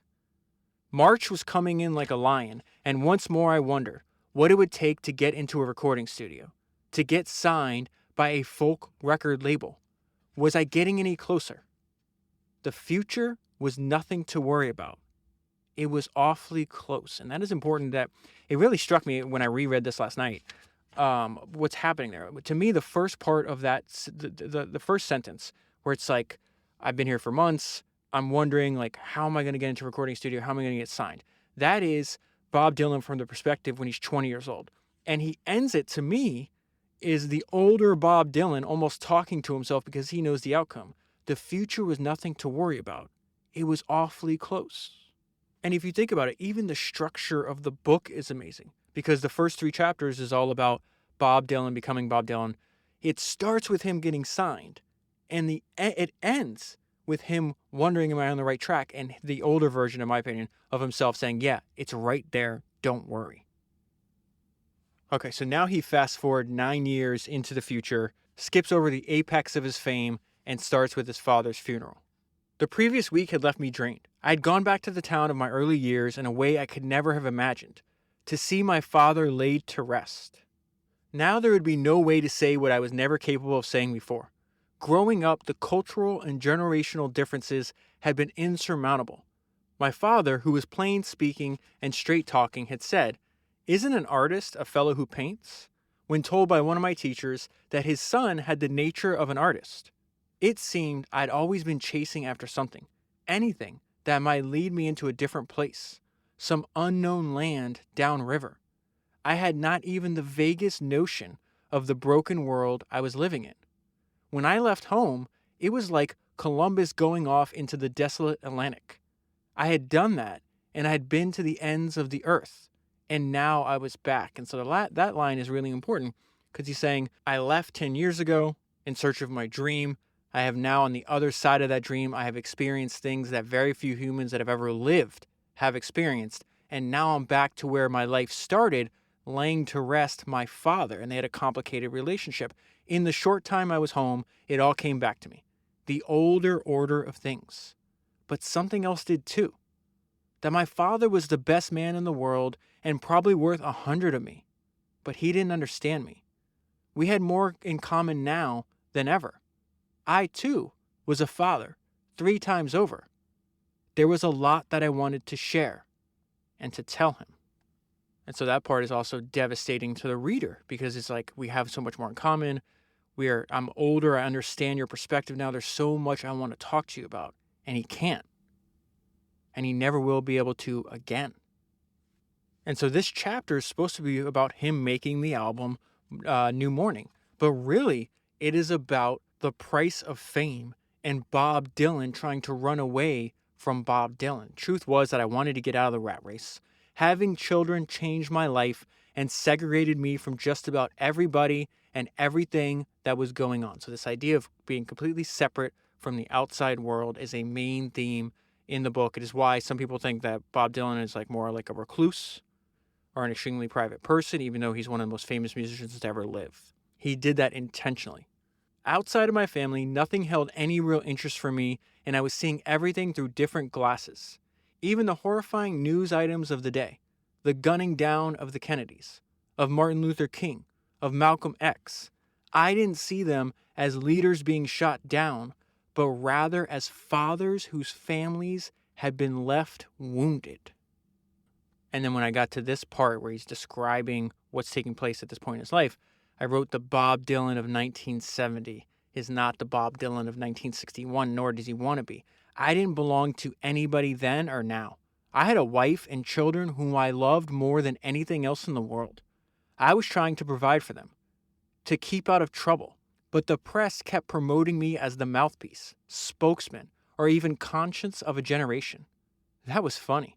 March was coming in like a lion, and once more I wondered what it would take to get into a recording studio, to get signed by a folk record label. Was I getting any closer? The future was nothing to worry about. It was awfully close, and that is important. That it really struck me when I reread this last night. What's happening there? To me, the first part of that, the first sentence, where it's like, I've been here for months. I'm wondering, like, how am I going to get into a recording studio? How am I going to get signed? That is Bob Dylan from the perspective when he's 20 years old. And he ends it, to me, is the older Bob Dylan almost talking to himself because he knows the outcome. The future was nothing to worry about. It was awfully close. And if you think about it, even the structure of the book is amazing, because the first 3 chapters is all about Bob Dylan becoming Bob Dylan. It starts with him getting signed, and it ends with him wondering, am I on the right track? And the older version, in my opinion, of himself saying, yeah, it's right there. Don't worry. Okay, so now he fast forward 9 years into the future, skips over the apex of his fame, and starts with his father's funeral. The previous week had left me drained. I had gone back to the town of my early years in a way I could never have imagined, to see my father laid to rest. Now there would be no way to say what I was never capable of saying before. Growing up, the cultural and generational differences had been insurmountable. My father, who was plain speaking and straight talking, had said, "Isn't an artist a fellow who paints?" when told by one of my teachers that his son had the nature of an artist. It seemed I'd always been chasing after something, anything that might lead me into a different place, some unknown land downriver. I had not even the vaguest notion of the broken world I was living in. When I left home, it was like Columbus going off into the desolate Atlantic. I had done that, and I had been to the ends of the earth, and now I was back. And so that line is really important because he's saying, I left 10 years ago in search of my dream. I have now, on the other side of that dream, I have experienced things that very few humans that have ever lived have experienced. And now I'm back to where my life started, laying to rest my father. And they had a complicated relationship. In the short time I was home, it all came back to me. The older order of things. But something else did too. That my father was the best man in the world and probably worth 100 of me. But he didn't understand me. We had more in common now than ever. I too was a father 3 times over. There was a lot that I wanted to share and to tell him. And so that part is also devastating to the reader because it's like we have so much more in common. I'm older. I understand your perspective now. There's so much I want to talk to you about. And he can't. And he never will be able to again. And so this chapter is supposed to be about him making the album New Morning. But really, it is about the price of fame and Bob Dylan trying to run away from Bob Dylan. Truth was that I wanted to get out of the rat race. Having children changed my life and segregated me from just about everybody and everything that was going on. So this idea of being completely separate from the outside world is a main theme in the book. It is why some people think that Bob Dylan is more like a recluse or an extremely private person, even though he's one of the most famous musicians to ever live. He did that intentionally. Outside of my family, nothing held any real interest for me, and I was seeing everything through different glasses. Even the horrifying news items of the day, the gunning down of the Kennedys, of Martin Luther King, of Malcolm X. I didn't see them as leaders being shot down, but rather as fathers whose families had been left wounded. And then when I got to this part where he's describing what's taking place at this point in his life, I wrote the Bob Dylan of 1970 is not the Bob Dylan of 1961, nor does he want to be. I didn't belong to anybody then or now. I had a wife and children whom I loved more than anything else in the world. I was trying to provide for them, to keep out of trouble, but the press kept promoting me as the mouthpiece, spokesman, or even conscience of a generation. That was funny.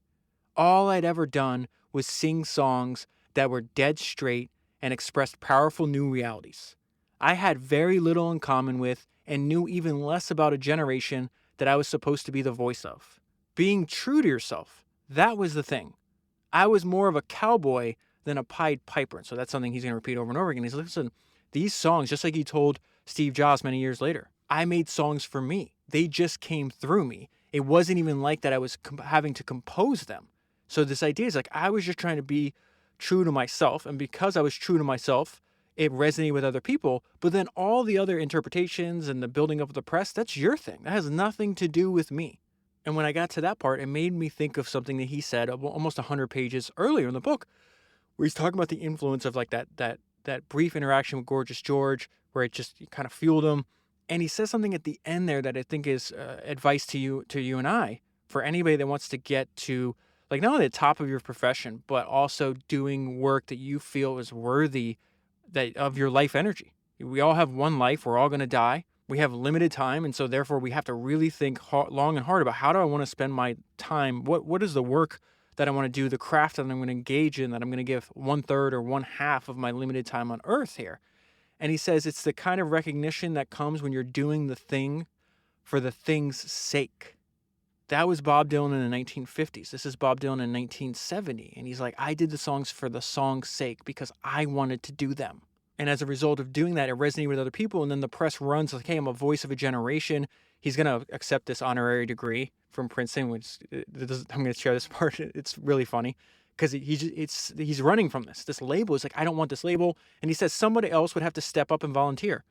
All I'd ever done was sing songs that were dead straight and expressed powerful new realities. I had very little in common with and knew even less about a generation that I was supposed to be the voice of. Being true to yourself, that was the thing. I was more of a cowboy than a Pied Piper. And so that's something he's going to repeat over and over again. He's like, listen, these songs, just like he told Steve Jobs many years later, I made songs for me. They just came through me. It wasn't even like that I was having to compose them. So this idea is I was just trying to be true to myself. And because I was true to myself, it resonated with other people. But then all the other interpretations and the building up of the press, that's your thing. That has nothing to do with me. And when I got to that part, it made me think of something that he said almost 100 pages earlier in the book, where he's talking about the influence of that brief interaction with Gorgeous George, where it just kind of fueled him. And he says something at the end there that I think is advice to you and I, for anybody that wants to get to not only the top of your profession, but also doing work that you feel is worthy of your life energy. We all have one life. We're all going to die. We have limited time. And so therefore we have to really think long and hard about how do I want to spend my time? What is the work that I want to do, the craft that I'm going to engage in, that I'm going to give 1/3 or 1/2 of my limited time on earth here. And he says it's the kind of recognition that comes when you're doing the thing for the thing's sake. That was Bob Dylan in the 1950s. This is Bob Dylan in 1970. And he's like, I did the songs for the song's sake because I wanted to do them. And as a result of doing that, it resonated with other people. And then the press runs like, hey, I'm a voice of a generation. He's going to accept this honorary degree from Princeton, which I'm going to share this part. It's really funny because he's running from this label. It's like, I don't want this label. And he says somebody else would have to step up and volunteer.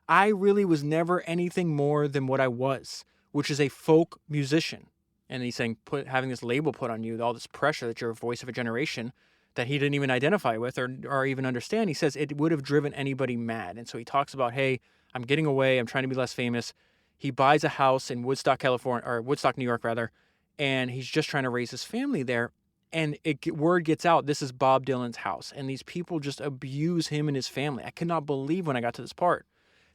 I really was never anything more than what I was, which is a folk musician. And he's saying having this label put on you, all this pressure that you're a voice of a generation that he didn't even identify with or even understand. He says it would have driven anybody mad. And so he talks about, hey, I'm getting away. I'm trying to be less famous. He buys a house in Woodstock, California, or Woodstock, New York, rather. And he's just trying to raise his family there. And word gets out, this is Bob Dylan's house. And these people just abuse him and his family. I could not believe when I got to this part.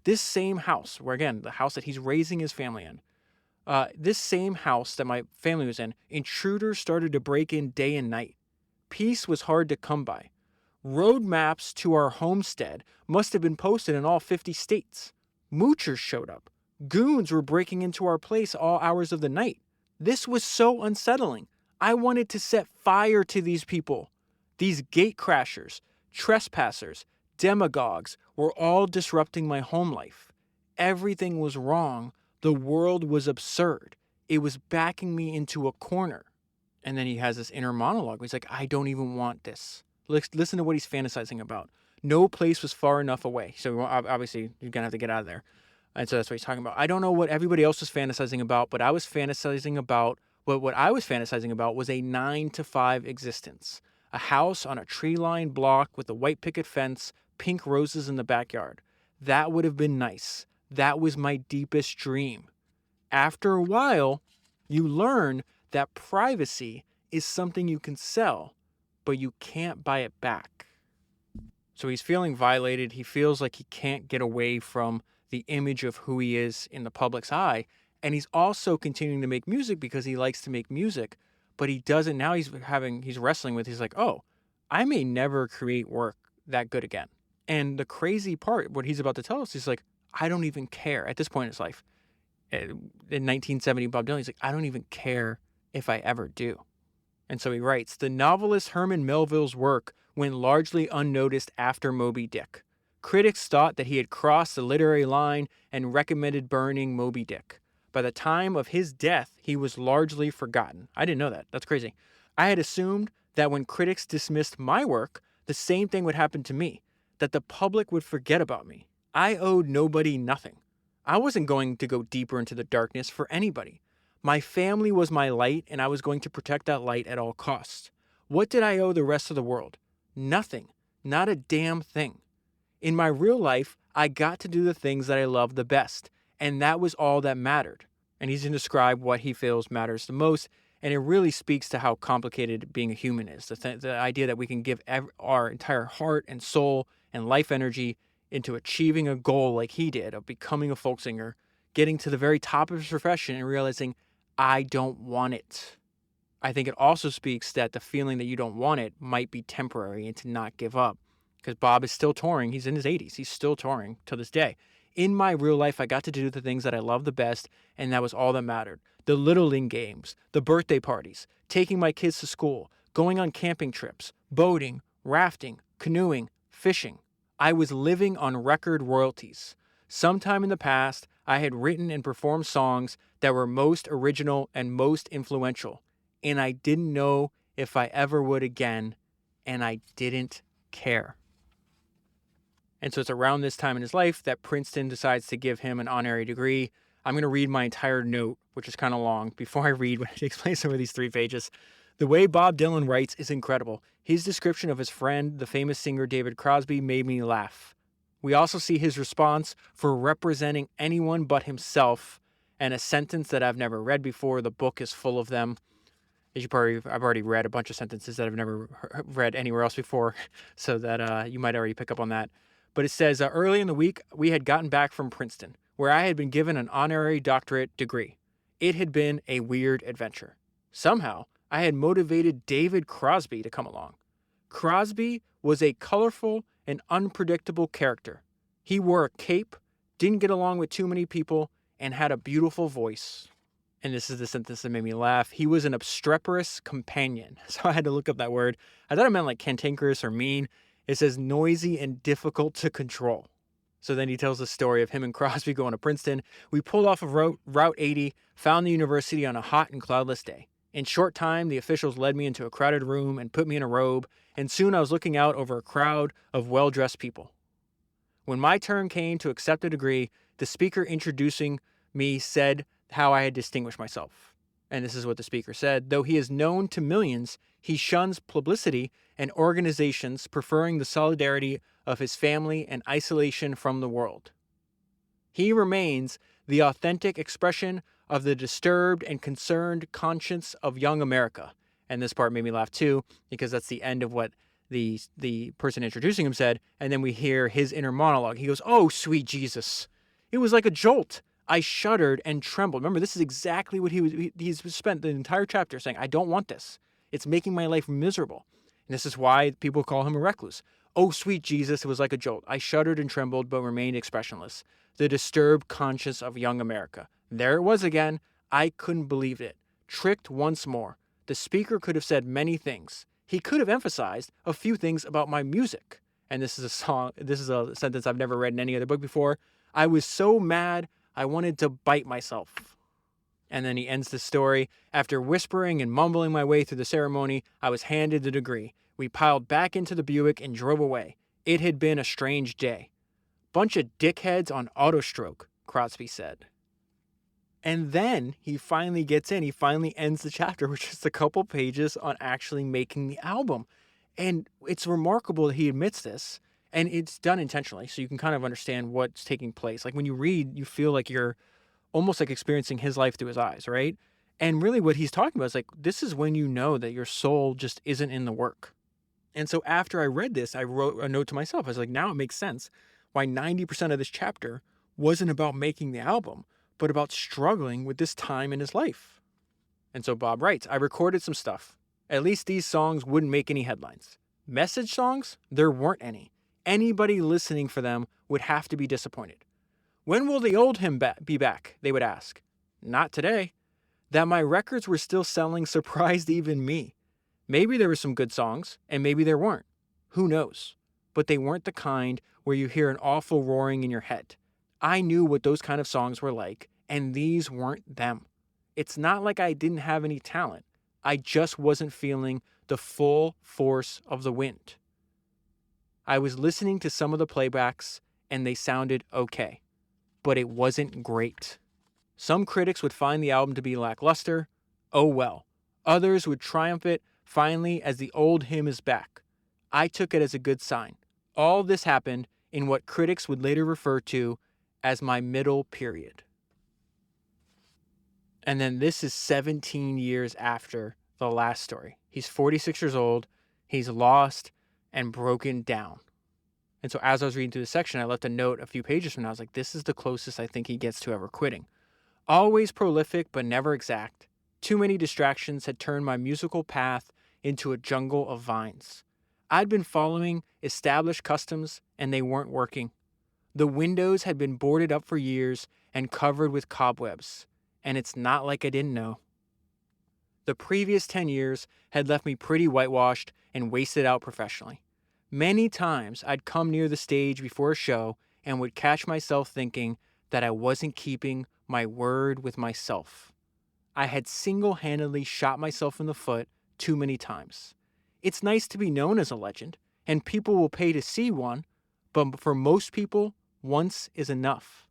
This same house, where again, the house that he's raising his family in, this same house that my family was in, intruders started to break in day and night. Peace was hard to come by. Road maps to our homestead must have been posted in all 50 states. Moochers showed up. Goons were breaking into our place all hours of the night. This was so unsettling. I wanted to set fire to these people. These gate crashers, trespassers, demagogues were all disrupting my home life. Everything was wrong. The world was absurd. It was backing me into a corner. And then he has this inner monologue. He's like, I don't even want this. Listen to what he's fantasizing about. No place was far enough away. So obviously, you're going to have to get out of there. And so that's what he's talking about. I don't know what everybody else was fantasizing about, but I was fantasizing about, what I was fantasizing about was a 9-to-5 existence. A house on a tree-lined block with a white picket fence, pink roses in the backyard. That would have been nice. That was my deepest dream. After a while, you learn that privacy is something you can sell, but you can't buy it back. So he's feeling violated. He feels like he can't get away from the image of who he is in the public's eye. And he's also continuing to make music because he likes to make music, but he doesn't. Now he's wrestling with, he's like, oh, I may never create work that good again. And the crazy part, what he's about to tell us, he's like, I don't even care at this point in his life. In 1970, Bob Dylan, he's like, I don't even care if I ever do. And so he writes, the novelist Herman Melville's work went largely unnoticed after Moby Dick. Critics thought that he had crossed the literary line and recommended burning Moby Dick. By the time of his death, he was largely forgotten. I didn't know that. That's crazy. I had assumed that when critics dismissed my work, the same thing would happen to me, that the public would forget about me. I owed nobody nothing. I wasn't going to go deeper into the darkness for anybody. My family was my light, and I was going to protect that light at all costs. What did I owe the rest of the world? Nothing. Not a damn thing. In my real life, I got to do the things that I love the best, and that was all that mattered. And he's going to describe what he feels matters the most, and it really speaks to how complicated being a human is. The idea that we can give our entire heart and soul and life energy into achieving a goal like he did of becoming a folk singer, getting to the very top of his profession and realizing, I don't want it. I think it also speaks that the feeling that you don't want it might be temporary and to not give up. Because Bob is still touring. He's in his 80s. He's still touring to this day. In my real life, I got to do the things that I love the best, and that was all that mattered. The Little League games, the birthday parties, taking my kids to school, going on camping trips, boating, rafting, canoeing, fishing. I was living on record royalties. Sometime in the past, I had written and performed songs that were most original and most influential, and I didn't know if I ever would again, and I didn't care. And so it's around this time in his life that Princeton decides to give him an honorary degree. I'm going to read my entire note, which is kind of long, before I read what it explains over these 3 pages. The way Bob Dylan writes is incredible. His description of his friend, the famous singer David Crosby, made me laugh. We also see his response for representing anyone but himself, and a sentence that I've never read before. The book is full of them. I've already read a bunch of sentences that I've never read anywhere else before, so that you might already pick up on that. But it says, early in the week, we had gotten back from Princeton, where I had been given an honorary doctorate degree. It had been a weird adventure. Somehow, I had motivated David Crosby to come along. Crosby was a colorful and unpredictable character. He wore a cape, didn't get along with too many people, and had a beautiful voice. And this is the sentence that made me laugh. He was an obstreperous companion. So I had to look up that word. I thought it meant like cantankerous or mean. It says noisy and difficult to control. So then he tells the story of him and Crosby going to Princeton. We pulled off of Route 80, found the university on a hot and cloudless day. In short time, the officials led me into a crowded room and put me in a robe, and soon I was looking out over a crowd of well-dressed people. When my turn came to accept a degree, the speaker introducing me said how I had distinguished myself. And this is what the speaker said, though he is known to millions, he shuns publicity and organizations, preferring the solidarity of his family and isolation from the world. He remains the authentic expression of the disturbed and concerned conscience of young America. And this part made me laugh too, because that's the end of what the person introducing him said. And then we hear his inner monologue. He goes, "Oh, sweet Jesus. It was like a jolt. I shuddered and trembled." Remember, this is exactly what he's spent the entire chapter saying, I don't want this. It's making my life miserable. And this is why people call him a recluse. "Oh, sweet Jesus, it was like a jolt. I shuddered and trembled, but remained expressionless. The disturbed conscience of young America." There it was again. I couldn't believe it. Tricked once more. The speaker could have said many things. He could have emphasized a few things about my music. And this is a sentence I've never read in any other book before. "I was so mad, I wanted to bite myself." And then he ends the story. "After whispering and mumbling my way through the ceremony, I was handed the degree. We piled back into the Buick and drove away. It had been a strange day. Bunch of dickheads on autostroke," Crosby said. And then he finally gets in. He finally ends the chapter with just a couple pages on actually making the album. And it's remarkable that he admits this. And it's done intentionally, so you can kind of understand what's taking place. Like when you read, you feel like you're almost like experiencing his life through his eyes, right? And really what he's talking about is like, this is when you know that your soul just isn't in the work. And so after I read this, I wrote a note to myself. I was like, now it makes sense why 90% of this chapter wasn't about making the album, but about struggling with this time in his life. And so Bob writes, "I recorded some stuff. At least these songs wouldn't make any headlines. Message songs? There weren't any. Anybody listening for them would have to be disappointed. When will the old him be back? They would ask. Not today. That my records were still selling surprised even me. Maybe there were some good songs, and maybe there weren't. Who knows? But they weren't the kind where you hear an awful roaring in your head. I knew what those kind of songs were like, and these weren't them. It's not like I didn't have any talent. I just wasn't feeling the full force of the wind. I was listening to some of the playbacks, and they sounded okay, but it wasn't great. Some critics would find the album to be lackluster. Oh well. Others would triumph it finally as the old hymn is back. I took it as a good sign. All this happened in what critics would later refer to as my middle period." And then this is 17 years after the last story. He's 46 years old. He's lost and broken down. And so as I was reading through the section, I left a note a few pages from now. I was like, this is the closest I think he gets to ever quitting. Always prolific, but never exact. Too many distractions had turned my musical path into a jungle of vines. I'd been following established customs, and they weren't working. The windows had been boarded up for years and covered with cobwebs, and it's not like I didn't know. The previous 10 years had left me pretty whitewashed and wasted out professionally. Many times I'd come near the stage before a show and would catch myself thinking that I wasn't keeping my word with myself. I had single-handedly shot myself in the foot too many times. It's nice to be known as a legend, and people will pay to see one, but for most people, once is enough.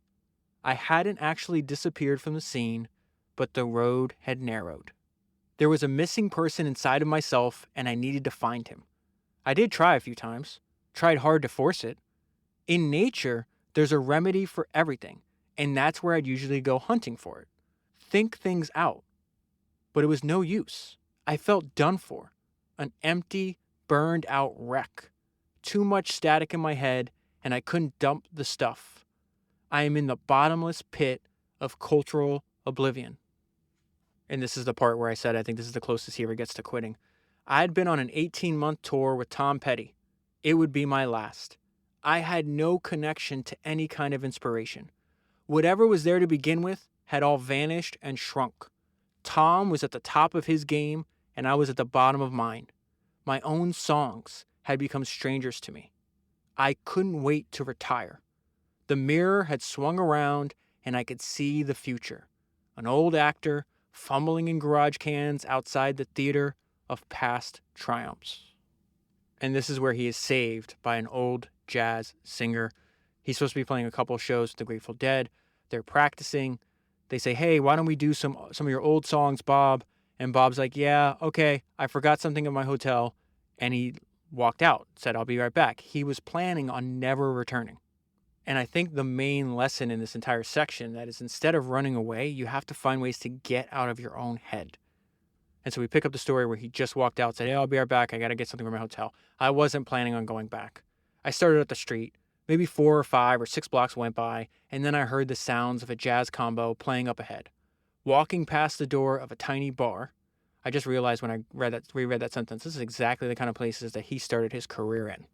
I hadn't actually disappeared from the scene, but the road had narrowed. There was a missing person inside of myself, and I needed to find him. I did try a few times, tried hard to force it. In nature, there's a remedy for everything, and that's where I'd usually go hunting for it. Think things out. But it was no use. I felt done for. An empty, burned out wreck. Too much static in my head, and I couldn't dump the stuff. I am in the bottomless pit of cultural oblivion. And this is the part where I said I think this is the closest he ever gets to quitting. I'd been on an 18-month tour with Tom Petty. It would be my last. I had no connection to any kind of inspiration. Whatever was there to begin with had all vanished and shrunk. Tom was at the top of his game, and I was at the bottom of mine. My own songs had become strangers to me. I couldn't wait to retire. The mirror had swung around, and I could see the future. An old actor fumbling in garage cans outside the theater of past triumphs. And this is where he is saved by an old jazz singer. He's supposed to be playing a couple shows with the Grateful Dead. They're practicing. They say, hey, why don't we do some of your old songs, Bob? And Bob's like, yeah, okay, I forgot something in my hotel. And he walked out, said, I'll be right back. He was planning on never returning. And I think the main lesson in this entire section that is instead of running away, you have to find ways to get out of your own head. And so we pick up the story where he just walked out, said, hey, I'll be right back. I got to get something from my hotel. I wasn't planning on going back. I started at the street. Maybe 4 or 5 or 6 blocks went by, and then I heard the sounds of a jazz combo playing up ahead. Walking past the door of a tiny bar, I just realized when I reread that sentence, this is exactly the kind of places that he started his career in.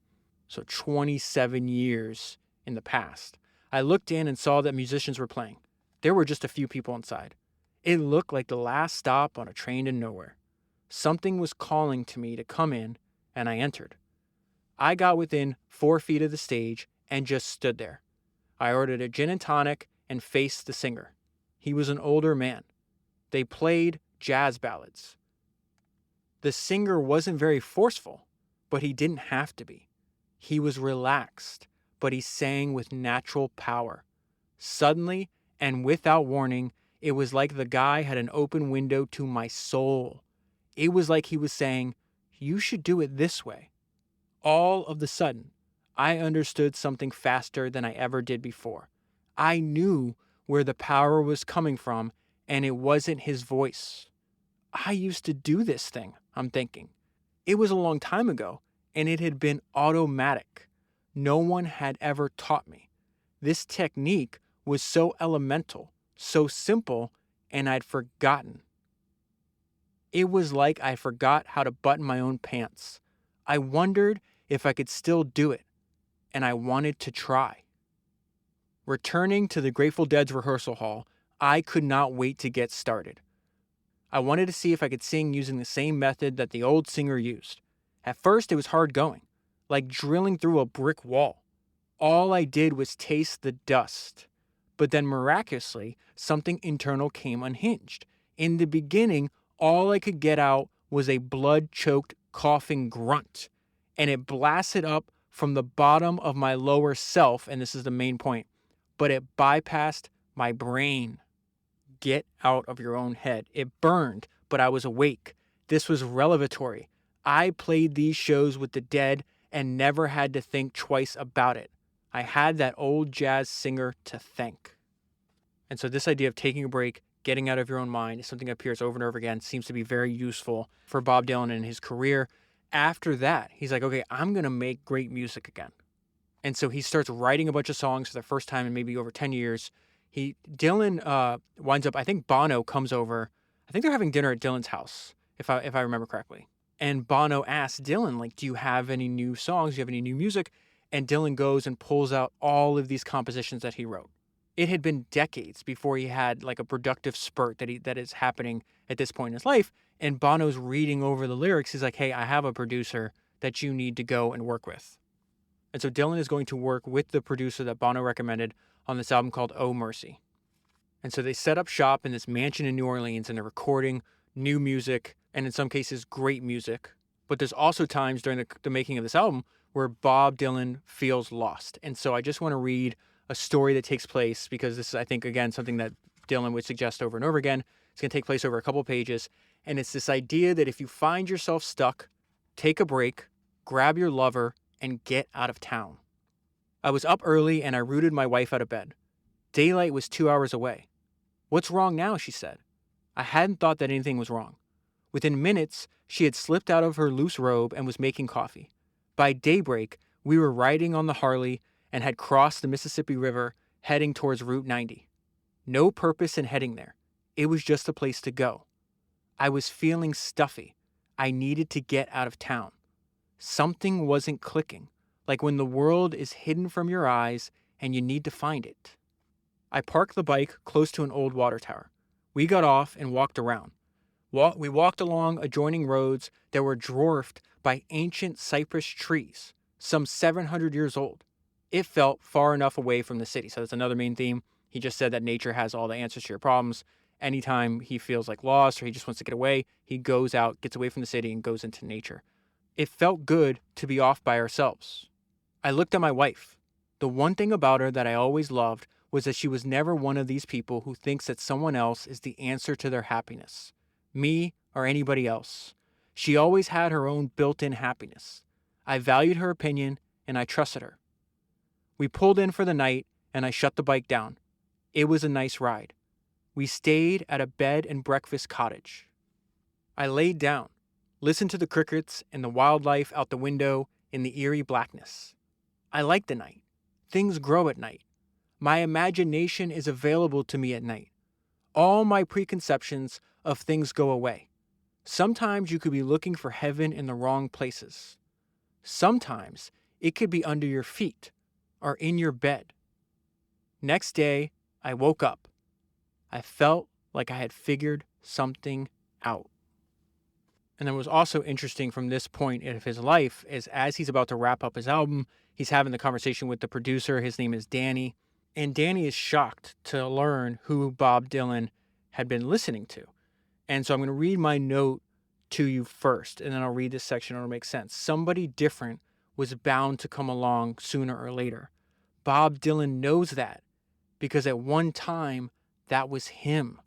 So 27 years in the past. I looked in and saw that musicians were playing. There were just a few people inside. It looked like the last stop on a train to nowhere. Something was calling to me to come in, and I entered. I got within 4 feet of the stage and just stood there. I ordered a gin and tonic and faced the singer. He was an older man. They played jazz ballads. The singer wasn't very forceful, but he didn't have to be. He was relaxed, but he sang with natural power. Suddenly, and without warning, it was like the guy had an open window to my soul. It was like he was saying, you should do it this way. All of the sudden, I understood something faster than I ever did before. I knew where the power was coming from, and it wasn't his voice. I used to do this thing, I'm thinking. It was a long time ago, and it had been automatic. No one had ever taught me. This technique was so elemental, so simple, and I'd forgotten. It was like I forgot how to button my own pants. I wondered if I could still do it, and I wanted to try. Returning to the Grateful Dead's rehearsal hall, I could not wait to get started. I wanted to see if I could sing using the same method that the old singer used. At first, it was hard going, like drilling through a brick wall. All I did was taste the dust. But then miraculously, something internal came unhinged. In the beginning, all I could get out was a blood-choked, coughing grunt, and it blasted up from the bottom of my lower self, and this is the main point, but it bypassed my brain. Get out of your own head. It burned, but I was awake. This was revelatory. I played these shows with the Dead and never had to think twice about it. I had that old jazz singer to thank. And so this idea of taking a break, getting out of your own mind is something that appears over and over again, seems to be very useful for Bob Dylan in his career. After that, he's like, okay, I'm going to make great music again. And so he starts writing a bunch of songs for the first time in maybe over 10 years. Dylan winds up, I think Bono comes over. I think they're having dinner at Dylan's house, if I remember correctly. And Bono asks Dylan, like, do you have any new songs? Do you have any new music? And Dylan goes and pulls out all of these compositions that he wrote. It had been decades before he had like a productive spurt that is happening at this point in his life. And Bono's reading over the lyrics. He's like, hey, I have a producer that you need to go and work with. And so Dylan is going to work with the producer that Bono recommended on this album called Oh Mercy. And so they set up shop in this mansion in New Orleans and they're recording new music and in some cases great music. But there's also times during the making of this album where Bob Dylan feels lost. And so I just want to read a story that takes place because this is, I think, again, something that Dylan would suggest over and over again. It's going to take place over a couple pages. And it's this idea that if you find yourself stuck, take a break, grab your lover, and get out of town. I was up early and I rooted my wife out of bed. Daylight was 2 hours away. What's wrong now? She said. I hadn't thought that anything was wrong. Within minutes, she had slipped out of her loose robe and was making coffee. By daybreak, we were riding on the Harley and had crossed the Mississippi River, heading towards Route 90. No purpose in heading there. It was just a place to go. I was feeling stuffy. I needed to get out of town. Something wasn't clicking, like when the world is hidden from your eyes and you need to find it. I parked the bike close to an old water tower. We got off and walked around. We walked along adjoining roads that were dwarfed by ancient cypress trees, some 700 years old. It felt far enough away from the city. So that's another main theme. He just said that nature has all the answers to your problems. Anytime he feels like lost or he just wants to get away, he goes out, gets away from the city, and goes into nature. It felt good to be off by ourselves. I looked at my wife. The one thing about her that I always loved was that she was never one of these people who thinks that someone else is the answer to their happiness, me or anybody else. She always had her own built-in happiness. I valued her opinion and I trusted her. We pulled in for the night and I shut the bike down. It was a nice ride. We stayed at a bed and breakfast cottage. I laid down, listened to the crickets and the wildlife out the window in the eerie blackness. I like the night. Things grow at night. My imagination is available to me at night. All my preconceptions of things go away. Sometimes you could be looking for heaven in the wrong places. Sometimes it could be under your feet or in your bed. Next day, I woke up. I felt like I had figured something out. And then what was also interesting from this point of his life is as he's about to wrap up his album, he's having the conversation with the producer. His name is Danny. And Danny is shocked to learn who Bob Dylan had been listening to. And so I'm going to read my note to you first, and then I'll read this section and it'll make sense. Somebody different was bound to come along sooner or later. Bob Dylan knows that because at one time, that was him.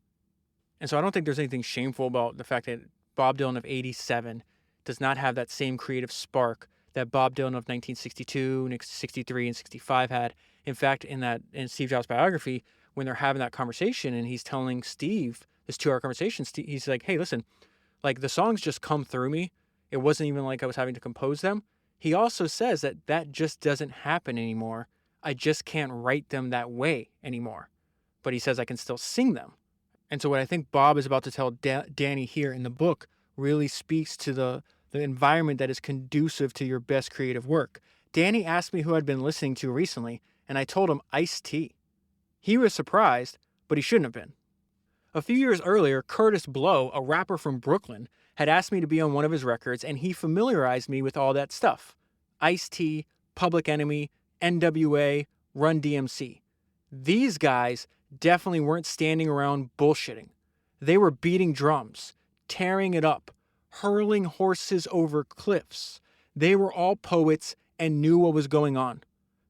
And so I don't think there's anything shameful about the fact that Bob Dylan of 87 does not have that same creative spark that Bob Dylan of 1962, 63, and 65 had. In fact, in Steve Jobs' biography, when they're having that conversation and he's telling Steve, this 2-hour conversation, he's like, hey, listen, like the songs just come through me. It wasn't even like I was having to compose them. He also says that just doesn't happen anymore. I just can't write them that way anymore. But he says I can still sing them. And so what I think Bob is about to tell Danny here in the book really speaks to the environment that is conducive to your best creative work. Danny asked me who I'd been listening to recently, and I told him Estée. He was surprised, but he shouldn't have been. A few years earlier, Curtis Blow, a rapper from Brooklyn, had asked me to be on one of his records, and he familiarized me with all that stuff. Ice-T, Public Enemy, NWA, Run DMC. These guys definitely weren't standing around bullshitting. They were beating drums, tearing it up, hurling horses over cliffs. They were all poets and knew what was going on.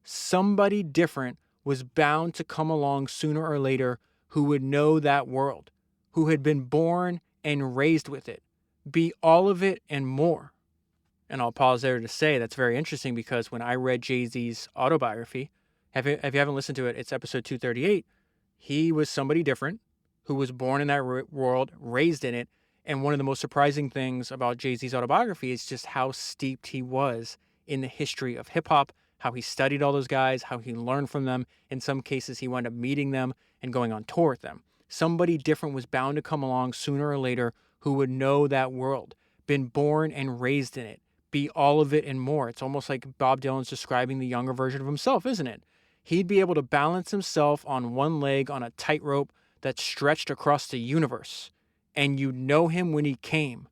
Somebody different was bound to come along sooner or later who would know that world, who had been born and raised with it, be all of it and more. And I'll pause there to say that's very interesting because when I read Jay-Z's autobiography, if you haven't listened to it, it's episode 238. He was somebody different who was born in that world, raised in it. And one of the most surprising things about Jay-Z's autobiography is just how steeped he was in the history of hip hop, how he studied all those guys, how he learned from them. In some cases, he wound up meeting them and going on tour with them. Somebody different was bound to come along sooner or later who would know that world, been born and raised in it, be all of it and more. It's almost like Bob Dylan's describing the younger version of himself, isn't it? He'd be able to balance himself on one leg on a tightrope that stretched across the universe. And you'd know him when he came.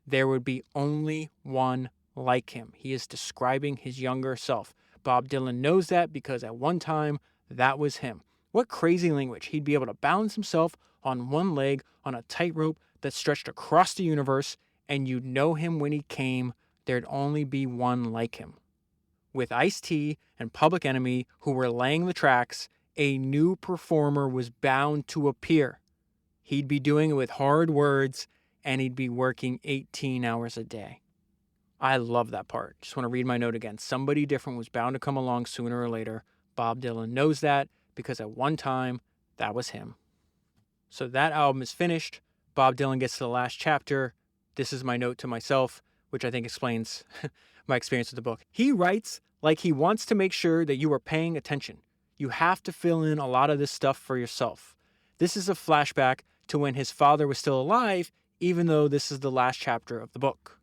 There would be only one like him. He is describing his younger self. Bob Dylan knows that because at one time, that was him. What crazy language. He'd be able to balance himself on one leg on a tightrope that stretched across the universe, and you'd know him when he came. There'd only be one like him. With Ice-T and Public Enemy, who were laying the tracks, a new performer was bound to appear. He'd be doing it with hard words, and he'd be working 18 hours a day. I love that part. Just want to read my note again. Somebody different was bound to come along sooner or later. Bob Dylan knows that because at one time, that was him. So that album is finished. Bob Dylan gets to the last chapter. This is my note to myself, which I think explains my experience with the book. He writes like he wants to make sure that you are paying attention. You have to fill in a lot of this stuff for yourself. This is a flashback to when his father was still alive, even though this is the last chapter of the book.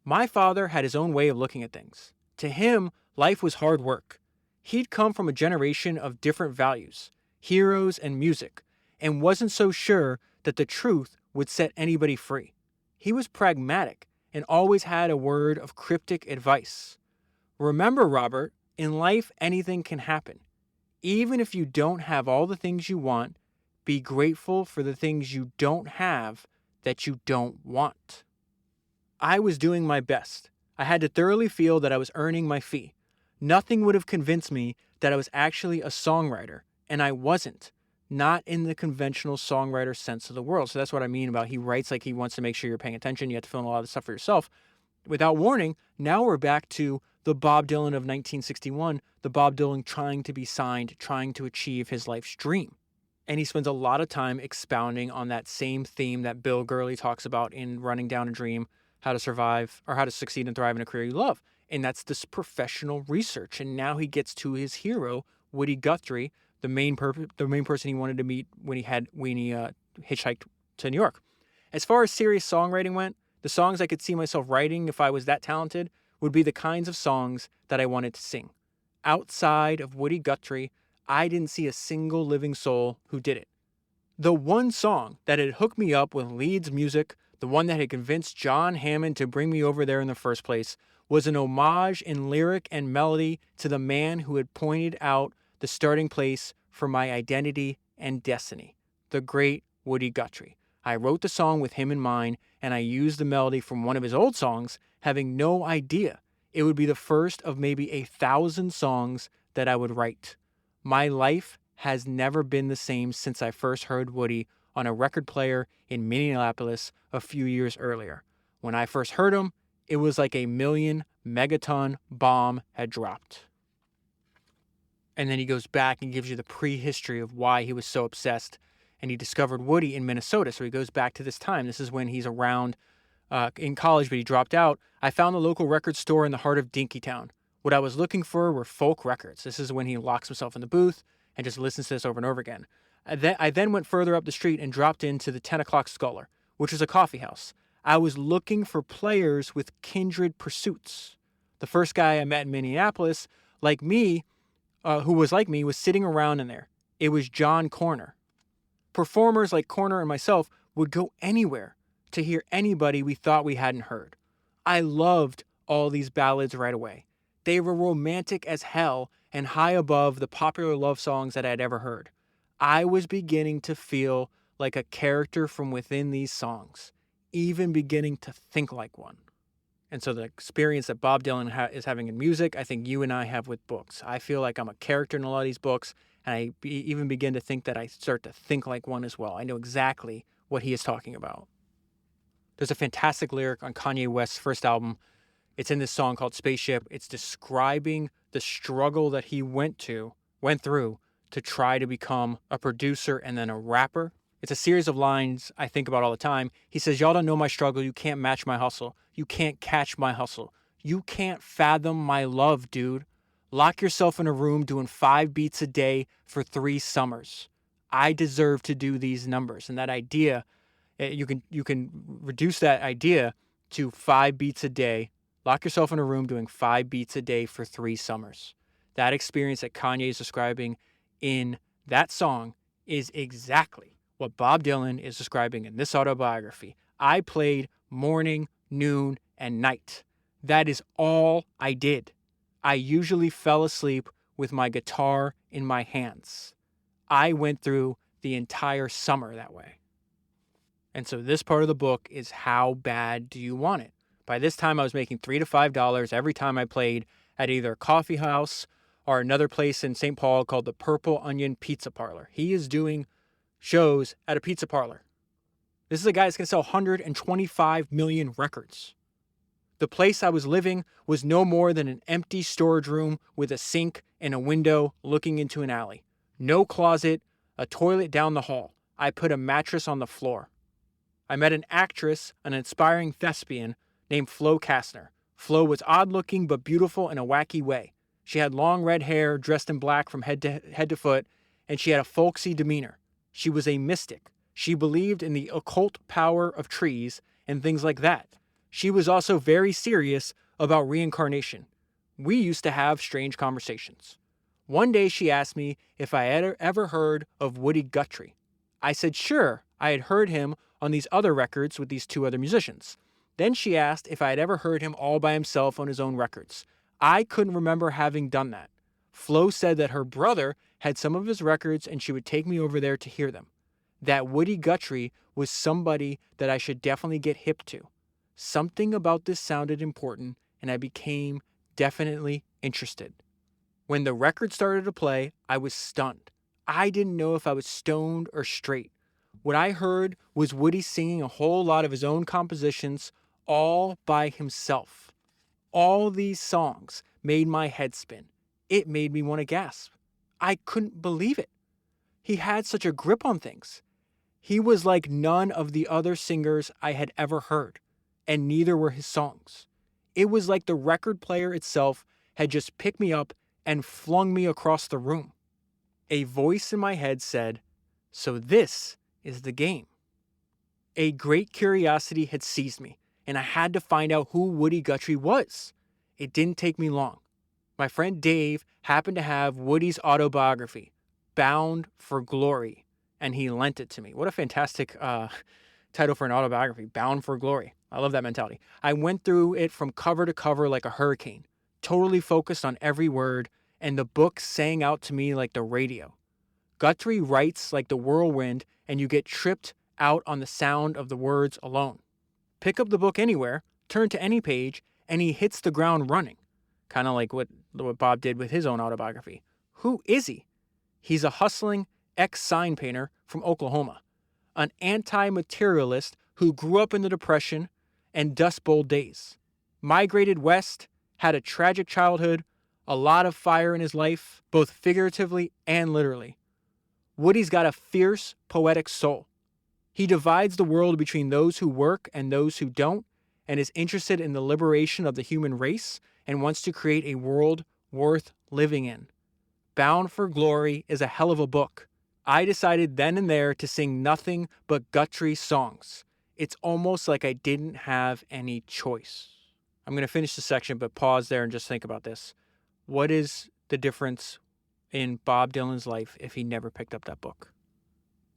My father had his own way of looking at things. To him, life was hard work. He'd come from a generation of different values, heroes and music, and wasn't so sure that the truth would set anybody free. He was pragmatic and always had a word of cryptic advice. Remember, Robert, in life anything can happen. Even if you don't have all the things you want, be grateful for the things you don't have that you don't want. I was doing my best. I had to thoroughly feel that I was earning my fee. Nothing would have convinced me that I was actually a songwriter, and I wasn't. Not in the conventional songwriter sense of the world. So that's what I mean about he writes like he wants to make sure you're paying attention. You have to fill in a lot of the stuff for yourself. Without warning, now we're back to the Bob Dylan of 1961, the Bob Dylan trying to be signed, trying to achieve his life's dream. And he spends a lot of time expounding on that same theme that Bill Gurley talks about in Running Down a Dream, how to survive or how to succeed and thrive in a career you love. And that's this professional research. And now he gets to his hero, Woody Guthrie, the main person he wanted to meet when he hitchhiked to New York. As far as serious songwriting went, the songs I could see myself writing if I was that talented would be the kinds of songs that I wanted to sing. Outside of Woody Guthrie, I didn't see a single living soul who did it. The one song that had hooked me up with Leeds music, the one that had convinced John Hammond to bring me over there in the first place, was an homage in lyric and melody to the man who had pointed out the starting place for my identity and destiny, the great Woody Guthrie. I wrote the song with him in mind, and I used the melody from one of his old songs, having no idea it would be the first of maybe 1,000 songs that I would write. My life has never been the same since I first heard Woody on a record player in Minneapolis a few years earlier. When I first heard him, it was like a 1,000,000 megaton bomb had dropped. And then he goes back and gives you the prehistory of why he was so obsessed. And he discovered Woody in Minnesota. So he goes back to this time. This is when he's around in college, but he dropped out. I found the local record store in the heart of Dinkytown. What I was looking for were folk records. This is when he locks himself in the booth and just listens to this over and over again. I then went further up the street and dropped into the 10 o'clock Sculler, which is a coffee house. I was looking for players with kindred pursuits. The first guy I met in Minneapolis, who was like me, was sitting around in there. It was John Corner. Performers like Corner and myself would go anywhere to hear anybody we thought we hadn't heard. I loved all these ballads right away. They were romantic as hell and high above the popular love songs that I'd ever heard. I was beginning to feel like a character from within these songs, even beginning to think like one. And so the experience that Bob Dylan is having in music, I think you and I have with books. I feel like I'm a character in a lot of these books, and I even begin to think that I start to think like one as well. I know exactly what he is talking about. There's a fantastic lyric on Kanye West's first album. It's in this song called Spaceship. It's describing the struggle that he went through to try to become a producer and then a rapper. It's a series of lines I think about all the time. He says, "Y'all don't know my struggle. You can't match my hustle. You can't catch my hustle. You can't fathom my love, dude. Lock yourself in a room doing 5 beats a day for 3 summers. I deserve to do these numbers." And that idea, you can reduce that idea to 5 beats a day. Lock yourself in a room doing 5 beats a day for 3 summers. That experience that Kanye is describing in that song is exactly what Bob Dylan is describing in this autobiography. I played morning, noon, and night. That is all I did. I usually fell asleep with my guitar in my hands. I went through the entire summer that way. And so this part of the book is how bad do you want it? By this time, I was making $3 to $5 every time I played at either a coffee house or another place in St. Paul called the Purple Onion Pizza Parlor. He is doing shows at a pizza parlor. This is a guy that's going to sell 125 million records. The place I was living was no more than an empty storage room with a sink and a window looking into an alley. No closet, a toilet down the hall. I put a mattress on the floor. I met an actress, an inspiring thespian, named Flo Kastner. Flo was odd-looking but beautiful in a wacky way. She had long red hair, dressed in black from head to foot, and she had a folksy demeanor. She was a mystic. She believed in the occult power of trees and things like that. She was also very serious about reincarnation. We used to have strange conversations. One day she asked me if I had ever heard of Woody Guthrie. I said sure, I had heard him on these other records with these 2 other musicians. Then she asked if I had ever heard him all by himself on his own records. I couldn't remember having done that. Flo said that her brother had some of his records and she would take me over there to hear them. That Woody Guthrie was somebody that I should definitely get hip to. Something about this sounded important and I became definitely interested. When the record started to play, I was stunned. I didn't know if I was stoned or straight. What I heard was Woody singing a whole lot of his own compositions all by himself. All these songs made my head spin. It made me want to gasp. I couldn't believe it. He had such a grip on things. He was like none of the other singers I had ever heard, and neither were his songs. It was like the record player itself had just picked me up and flung me across the room. A voice in my head said, "So this is the game." A great curiosity had seized me, and I had to find out who Woody Guthrie was. It didn't take me long. My friend Dave happened to have Woody's autobiography, Bound for Glory, and he lent it to me. What a fantastic title for an autobiography, Bound for Glory. I love that mentality. I went through it from cover to cover like a hurricane, totally focused on every word, and the book sang out to me like the radio. Guthrie writes like the whirlwind, and you get tripped out on the sound of the words alone. Pick up the book anywhere, turn to any page, and he hits the ground running. Kind of like what Bob did with his own autobiography. Who is he? He's a hustling ex-sign painter from Oklahoma, an anti-materialist who grew up in the Depression and Dust Bowl days, migrated west, had a tragic childhood, a lot of fire in his life, both figuratively and literally. Woody's got a fierce, poetic soul. He divides the world between those who work and those who don't, and is interested in the liberation of the human race and wants to create a world worth living in. Bound for Glory is a hell of a book. I decided then and there to sing nothing but Guthrie songs. It's almost like I didn't have any choice. I'm going to finish the section, but pause there and just think about this. What is the difference in Bob Dylan's life if he never picked up that book?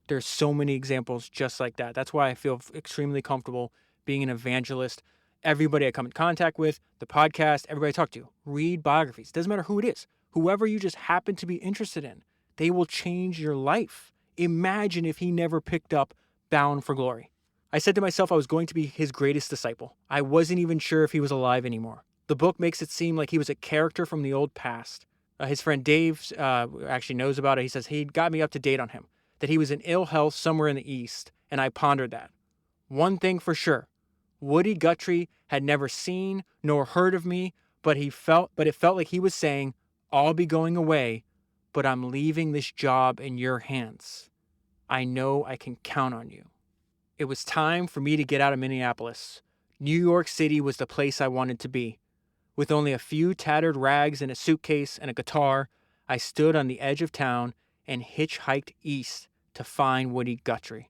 There's so many examples just like that. That's why I feel extremely comfortable being an evangelist. Everybody I come in contact with, the podcast, everybody I talk to, read biographies. Doesn't matter who it is. Whoever you just happen to be interested in, they will change your life. Imagine if he never picked up Bound for Glory. I said to myself I was going to be his greatest disciple. I wasn't even sure if he was alive anymore. The book makes it seem like he was a character from the old past. His friend Dave actually knows about it. He says he got me up to date on him, that he was in ill health somewhere in the East, and I pondered that. One thing for sure, Woody Guthrie had never seen nor heard of me, but it felt like he was saying, "I'll be going away, but I'm leaving this job in your hands. I know I can count on you." It was time for me to get out of Minneapolis. New York City was the place I wanted to be. With only a few tattered rags in a suitcase and a guitar, I stood on the edge of town and hitchhiked east to find Woody Guthrie.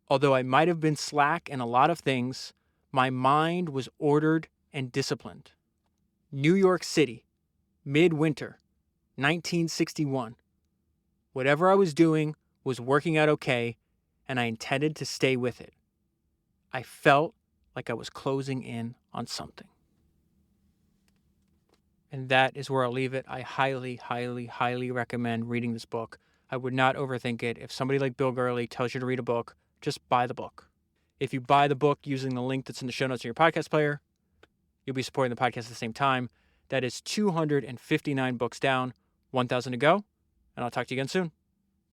Although I might have been slack in a lot of things, my mind was ordered and disciplined. New York City, midwinter, 1961. Whatever I was doing was working out okay, and I intended to stay with it. I felt like I was closing in on something. And that is where I'll leave it. I highly, highly, highly recommend reading this book. I would not overthink it. If somebody like Bill Gurley tells you to read a book, just buy the book. If you buy the book using the link that's in the show notes in your podcast player, you'll be supporting the podcast at the same time. That is 259 books down, 1,000 to go, and I'll talk to you again soon.